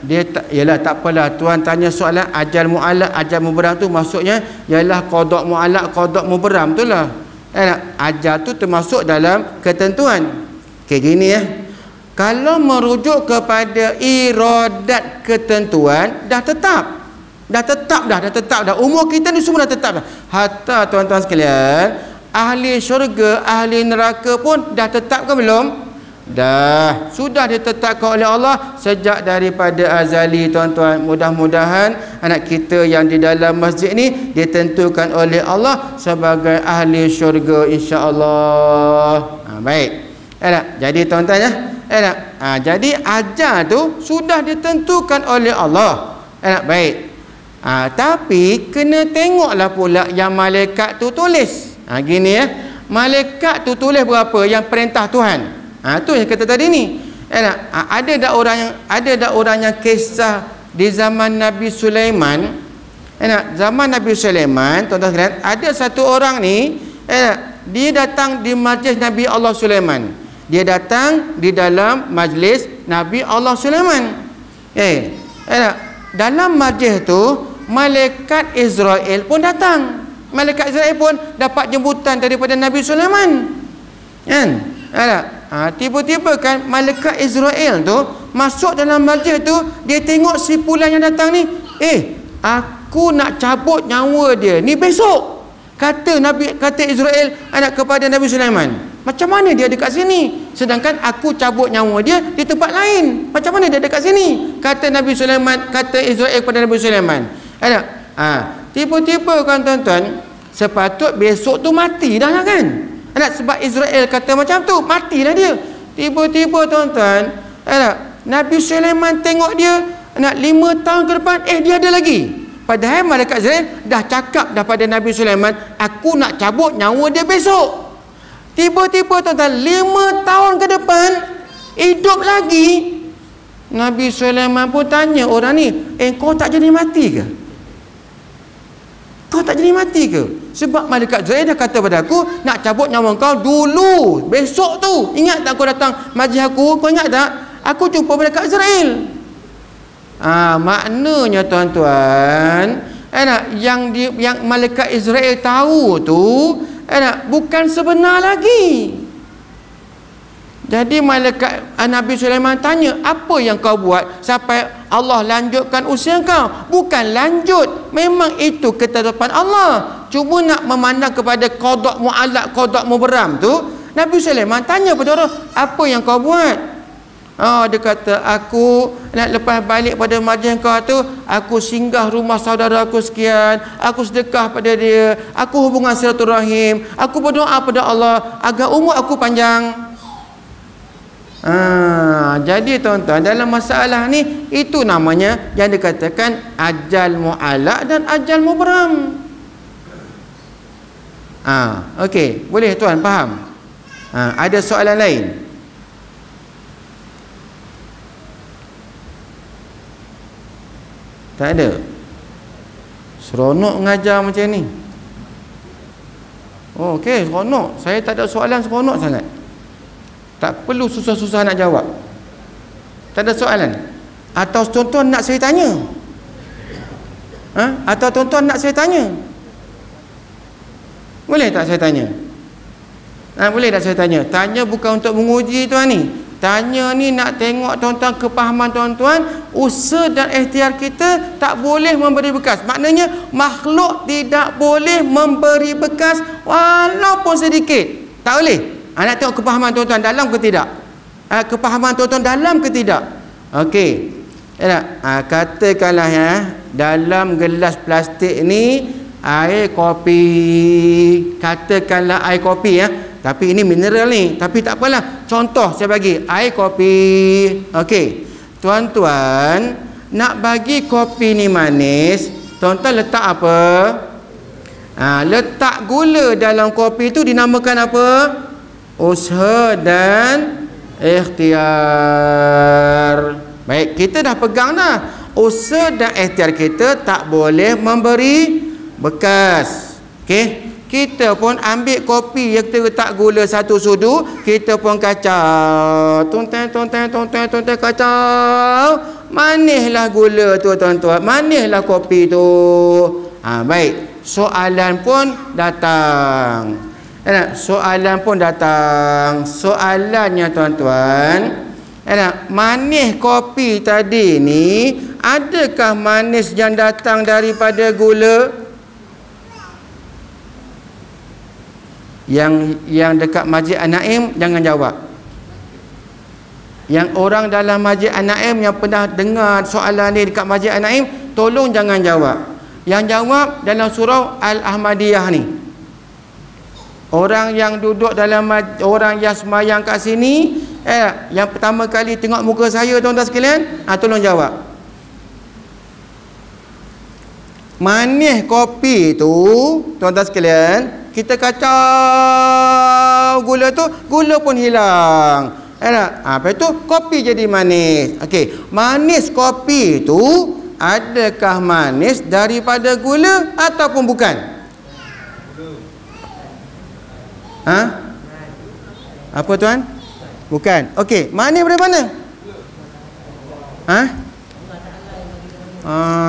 S1: Dia tak, yalah tak apalah tuan tanya soalan ajal mu'allaq, ajal mubram tu maksudnya ialah qada' mu'allaq, qada' mubram tu lah. Ajal tu termasuk dalam ketentuan. Okey, gini ya. Kalau merujuk kepada iradat ketentuan, dah tetap dah. Umur kita ni semua dah tetap dah. Hatta tuan-tuan sekalian, ahli syurga, ahli neraka pun dah tetap ke belum? Dah. Sudah ditetapkan oleh Allah sejak daripada azali, tuan-tuan. Mudah-mudahan anak kita yang di dalam masjid ni ditentukan oleh Allah sebagai ahli syurga, insya-Allah. Baik. Jadi tuan-tuan ya. Jadi ajal tu sudah ditentukan oleh Allah. Baik. Tapi kena tengoklah pula yang malaikat tu tulis. Gini ya. malaikat tu tulis berapa yang perintah Tuhan. Tu yang kata tadi ni. Ada dak orang yang kisah di zaman Nabi Sulaiman. Zaman Nabi Sulaiman, tuan-tuan sekalian, ada satu orang ni, dia datang di majlis Nabi Allah Sulaiman. Dia datang di dalam majlis Nabi Allah Sulaiman. Dalam majlis tu, malaikat Israel pun datang. Malaikat Israel pun dapat jemputan daripada Nabi Sulaiman. Kan? Tiba-tiba kan malaikat Israel tu masuk dalam majlis tu, dia tengok si fulan yang datang ni, aku nak cabut nyawa dia ni besok. Kata Israel kepada Nabi Sulaiman. Macam mana dia dekat sini? Sedangkan aku cabut nyawa dia di tempat lain. Macam mana dia dekat sini? Kata Nabi Sulaiman, kata Israel kepada Nabi Sulaiman. Tiba-tiba kan tuan-tuan, sepatut besok tu mati dah lah kan? Sebab Israel kata macam tu, matilah dia. Tiba-tiba tuan-tuan, Nabi Sulaiman tengok dia 5 tahun ke depan, dia ada lagi. Padahal malaikat Israel dah cakap dah pada Nabi Sulaiman, aku nak cabut nyawa dia besok. Tiba-tiba tuan-tuan, 5 tahun ke depan hidup lagi. Nabi Sulaiman pun tanya orang ni, kau tak jadi mati ke? Kau tak jadi mati ke? Sebab malaikat Israel dah kata pada aku, nak cabut nyawa kau dulu, besok tu. Ingat tak kau datang majlis aku? Kau ingat tak? Aku jumpa malaikat Israel. Maknanya tuan-tuan, yang malaikat Israel tahu tu bukan sebenar lagi. Jadi malaikat Nabi Sulaiman tanya, apa yang kau buat sampai Allah lanjutkan usia kau? Bukan lanjut, memang itu ketetapan Allah. Cuma nak memandang kepada qada' mu'allaq, qada' mubram tu, Nabi Sulaiman tanya pada orang, apa yang kau buat? Dia kata, aku nak lepas balik pada majlis kau tu, aku singgah rumah saudara aku sekian, aku sedekah pada dia, aku hubungan silaturahim, aku berdoa pada Allah agar umur aku panjang. Jadi tuan-tuan, dalam masalah ni, itu namanya yang dikatakan ajal mu'allaq dan ajal mubram. Okey, boleh tuan faham? Ada soalan lain? Tak ada. Seronok mengajar macam ni. Okey, seronok. Saya tak ada soalan, seronok sangat. Tak perlu susah-susah nak jawab. Tak ada soalan. Atau tuan-tuan nak saya tanya? Atau tuan-tuan nak saya tanya? Boleh tak saya tanya? Boleh tak saya tanya? Tanya bukan untuk menguji tuan ni. Tanya ni nak tengok tuan-tuan kepahaman tuan-tuan. Usaha dan ikhtiar kita tak boleh memberi bekas. Maknanya makhluk tidak boleh memberi bekas walaupun sedikit. Tak boleh. Nak tengok kepahaman tuan-tuan dalam ke tidak? Kepahaman tuan-tuan dalam ke tidak? Okey. Katakanlah dalam gelas plastik ni air kopi. Katakanlah air kopi tapi ini mineral ni, tapi tak apalah. Contoh saya bagi air kopi. Okey. Tuan-tuan nak bagi kopi ni manis, tuan-tuan letak apa? Letak gula dalam kopi tu dinamakan apa? Usaha dan ikhtiar. Baik, kita dah pegang dah. Usaha dan ikhtiar kita tak boleh memberi bekas. Okey, kita pun ambil kopi yang kita letak gula 1 sudu, kita pun kacau. Tuan-tuan kacau. Manislah gula tu tuan-tuan. Manislah kopi tu. Baik, soalan pun datang. Soalan pun datang. Soalannya tuan-tuan, manis kopi tadi ni, adakah manis yang datang daripada gula? Yang dekat Masjid An-Naim jangan jawab. Yang orang dalam Masjid An-Naim yang pernah dengar soalan ni dekat Masjid An-Naim, tolong jangan jawab. Yang jawab dalam surau Al-Ahmadiyah ni. Orang yang duduk dalam, orang yang semayang kat sini, yang pertama kali tengok muka saya tuan-tuan sekalian, tolong jawab. Manis kopi tu tuan-tuan sekalian, kita kacau gula tu, gula pun hilang. Lepas tu kopi jadi manis. Okey, manis kopi tu adakah manis daripada gula ataupun bukan? Apa tuan? Bukan. Okey, manis dari mana?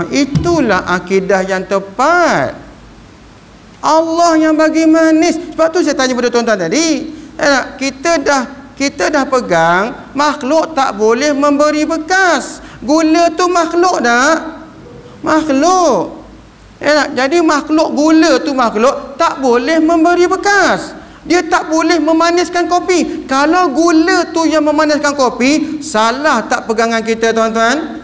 S1: Itulah akidah yang tepat. Allah yang bagi manis. Sebab tu saya tanya pada tuan-tuan tadi, kita dah pegang makhluk tak boleh memberi bekas. Gula tu makhluk dah. Makhluk. Jadi makhluk gula tu makhluk tak boleh memberi bekas. Dia tak boleh memaniskan kopi. Kalau gula tu yang memaniskan kopi, salah tak pegangan kita tuan-tuan?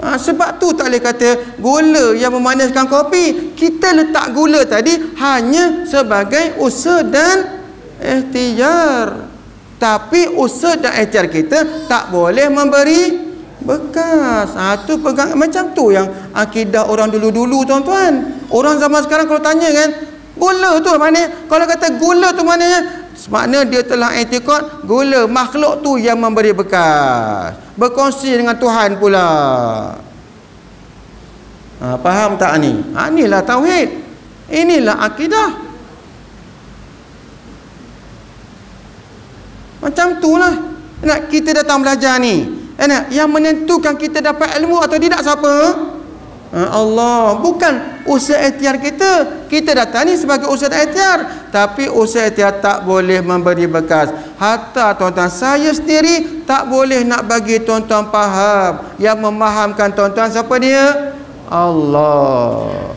S1: Sebab tu tak boleh kata gula yang memaniskan kopi. Kita letak gula tadi hanya sebagai usaha dan ikhtiar. Tapi usaha dan ikhtiar kita tak boleh memberi bekas. Tu pegang macam tu yang akidah orang dulu-dulu tuan-tuan. Orang zaman sekarang kalau tanya kan, gula tu mana? Kalau kata gula tu maknanya, makna dia telah i'tikad gula makhluk tu yang memberi bekas. Berkongsi dengan Tuhan pula. Faham tak ni? Inilah tauhid. Inilah akidah. Macam itulah. Kita datang belajar ni. Yang menentukan kita dapat ilmu atau tidak siapa? Allah. Bukan usaha ikhtiar kita. Kita datang ni sebagai usaha ikhtiar, tapi usaha ikhtiar tak boleh memberi bekas. Hatta tuan-tuan saya sendiri tak boleh nak bagi tuan-tuan faham. Yang memahamkan tuan-tuan siapa dia? Allah.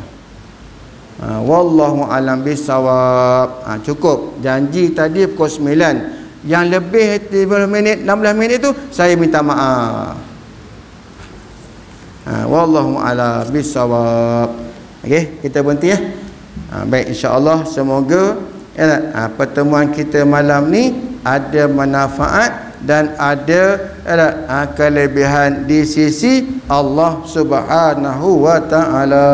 S1: Wallahu alam bisawab. Cukup. Janji tadi pukul 9. Yang lebih 15 minit, 16 minit tu saya minta maaf. Wallahu a'lam bissawab. Okey, kita berhenti ya. Baik, insya-Allah semoga pertemuan kita malam ni ada manfaat dan ada kelebihan di sisi Allah Subhanahu wa taala.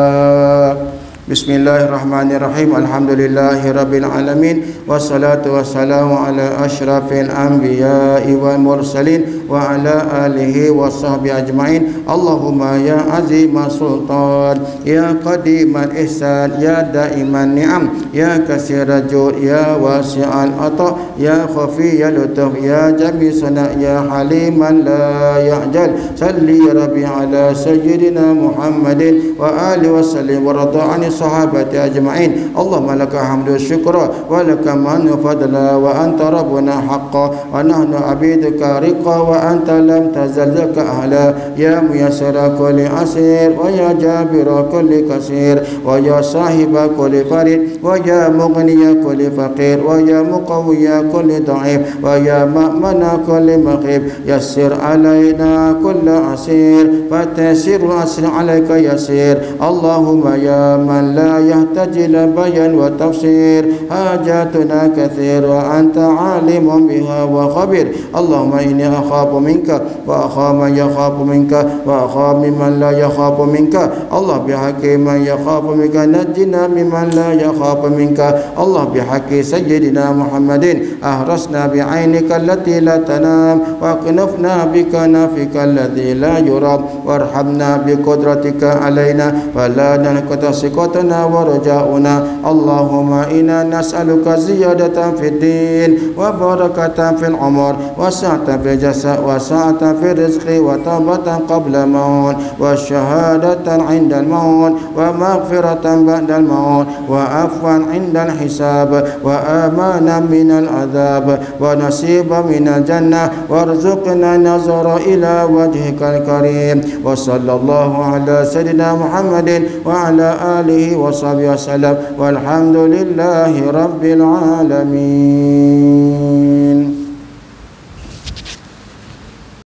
S1: Bismillahirrahmanirrahim. Alhamdulillahirabbil alamin wassalatu wassalamu ala asyrafil anbiya'i wal mursalin wa ala alihi washabbihi ajmain. Allahumma ya azima sultan, ya qadiman ihsan, ya daiman ni'am, ya katsira jud, ya wasi'al ata, ya khafiyal lutuf, ya jami sana, ya haliman la ya'jal. Salli ya rabbi ala sayyidina Muhammadin wa alihi wasallim wa radha'ani sahabati ajma'in. Allahumma laka hamdu syukra wa laka manu fadla wa anta rabbuna haqqa wa nahnu abiduka riqa wa anta lam tazal zaka ahla. Ya muyassira kulli asir wa ya jabira kulli kasir wa ya sahiba kulli farid wa ya mughniya kulli faqir wa ya muqawwiya kulli da'if wa ya ma'mana kulli maqib. Yassir alaina kulla asir fatasir asir alaika yasir. Allahumma ya man لا يحتاج إلى بيان وتفسير حاجاتنا كثير وأنت عالم بها وخبير. اللهم إني أخاف منك وأخاف من يخاف منك وأخاف ممن لا يخاف منك. الله بحق من يخاف منك نجنا ممن لا يخاف منك. الله بحق سيدنا محمد أهرسنا بعينك التي لا تنام وأكنفنا بكنفك الذي لا يرام وارحمنا بقدرتك علينا فلا ننقض ثقتنا ورجاؤنا. اللهم إنا نسألك زيادة في الدين وبركة في العمر وسعة في الجزاء وسعة في الرزق وتوبة قبل الموت وشهادة عند الموت ومغفرة بعد الموت وعفوا عند الحساب وأمانا من العذاب ونصيبا من الجنة وارزقنا نظر إلى وجهك الكريم. وصلى الله على سيدنا محمد وعلى آله وصحبه وسلم والحمد لله رب العالمين.